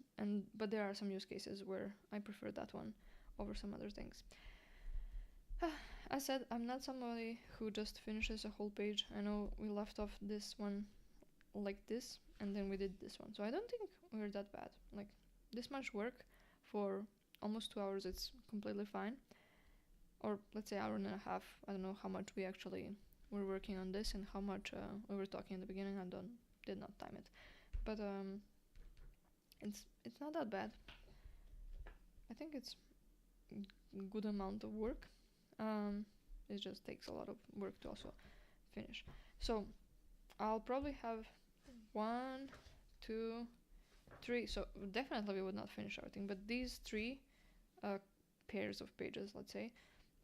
but there are some use cases where I prefer that one over some other things. As said, I'm not somebody who just finishes a whole page. I know we left off this one like this, and then we did this one. So I don't think we're that bad. Like, this much work for almost 2 hours, it's completely fine. Or let's say hour and a half. I don't know how much we actually were working on this and how much we were talking in the beginning. I did not time it. But it's not that bad. I think it's good amount of work. It just takes a lot of work to also finish. So I'll probably have 1, 2, 3. So definitely we would not finish everything, but these 3 pairs of pages, let's say,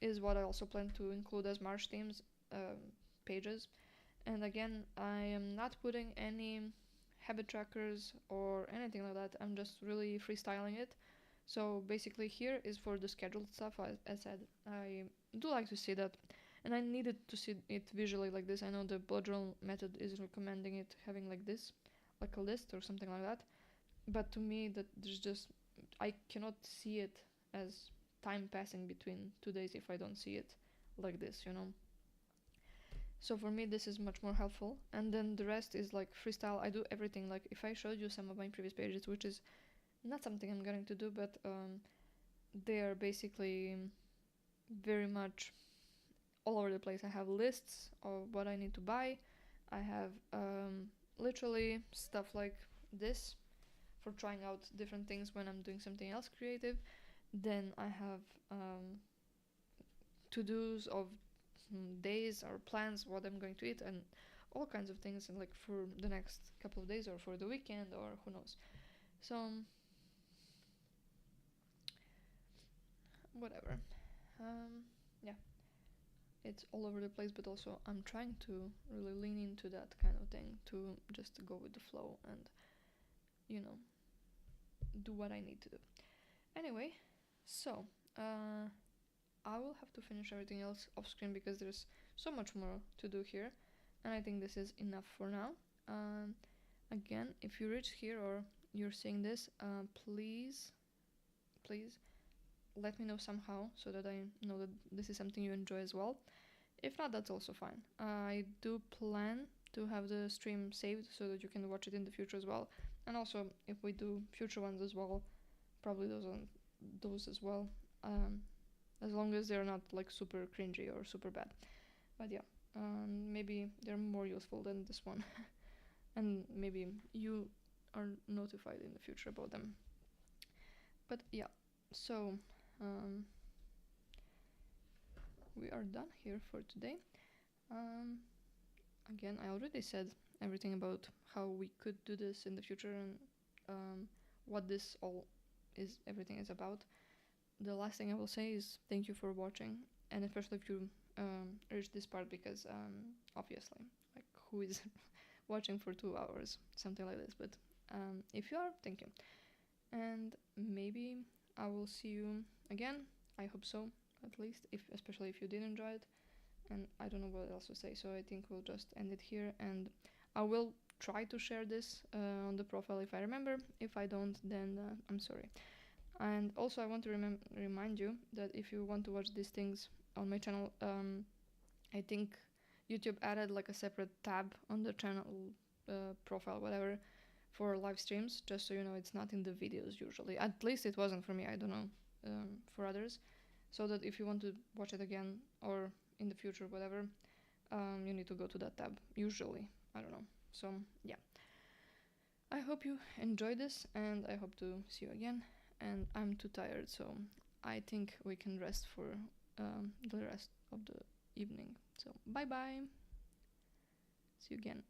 is what I also plan to include as March themes pages. And again, I am not putting any habit trackers or anything like that. I'm just really freestyling it. So basically here is for the scheduled stuff. As I said, I do like to see that, and I needed to see it visually like this. I know the bullet journal method is recommending it having like this, like a list or something like that, but to me that there's just, I cannot see it as time passing between 2 days if I don't see it like this, you know. So for me this is much more helpful, and then the rest is like freestyle. I do everything, like if I showed you some of my previous pages, which is not something I'm going to do, but they are basically very much all over the place. I have lists of what I need to buy. I have literally stuff like this for trying out different things when I'm doing something else creative. Then I have to-dos of days or plans, what I'm going to eat, and all kinds of things, and like for the next couple of days or for the weekend or who knows. So whatever. Yeah, it's all over the place, but also I'm trying to really lean into that kind of thing, to just go with the flow and, you know, do what I need to do. Anyway, so I will have to finish everything else off screen because there's so much more to do here, and I think this is enough for now. Again, if you reach here or you're seeing this, please let me know somehow so that I know that this is something you enjoy as well. If not, that's also fine. I do plan to have the stream saved so that you can watch it in the future as well, and also if we do future ones as well, probably those as well, as long as they're not like super cringy or super bad. But yeah, Maybe they're more useful than this one. And maybe you are notified in the future about them. But yeah, so we are done here for today. Again, I already said everything about how we could do this in the future and what this all is, everything is about. The last thing I will say is thank you for watching, and especially if you reach this part, because obviously, like, who is watching for 2 hours, something like this. But if you are, thank you, and maybe I will see you again. I hope so, at least, if especially if you did enjoy it. And I don't know what else to say, so I think we'll just end it here, and I will try to share this on the profile if I remember. If I don't, then I'm sorry. And also I want to remind you that if you want to watch these things on my channel, I think YouTube added like a separate tab on the channel profile, whatever, for live streams, just so you know. It's not in the videos usually, at least it wasn't for me, I don't know for others. So that if you want to watch it again or in the future, whatever, you need to go to that tab usually, I don't know. So yeah, I hope you enjoyed this, and I hope to see you again. And I'm too tired, so I think we can rest for the rest of the evening. So bye bye, see you again.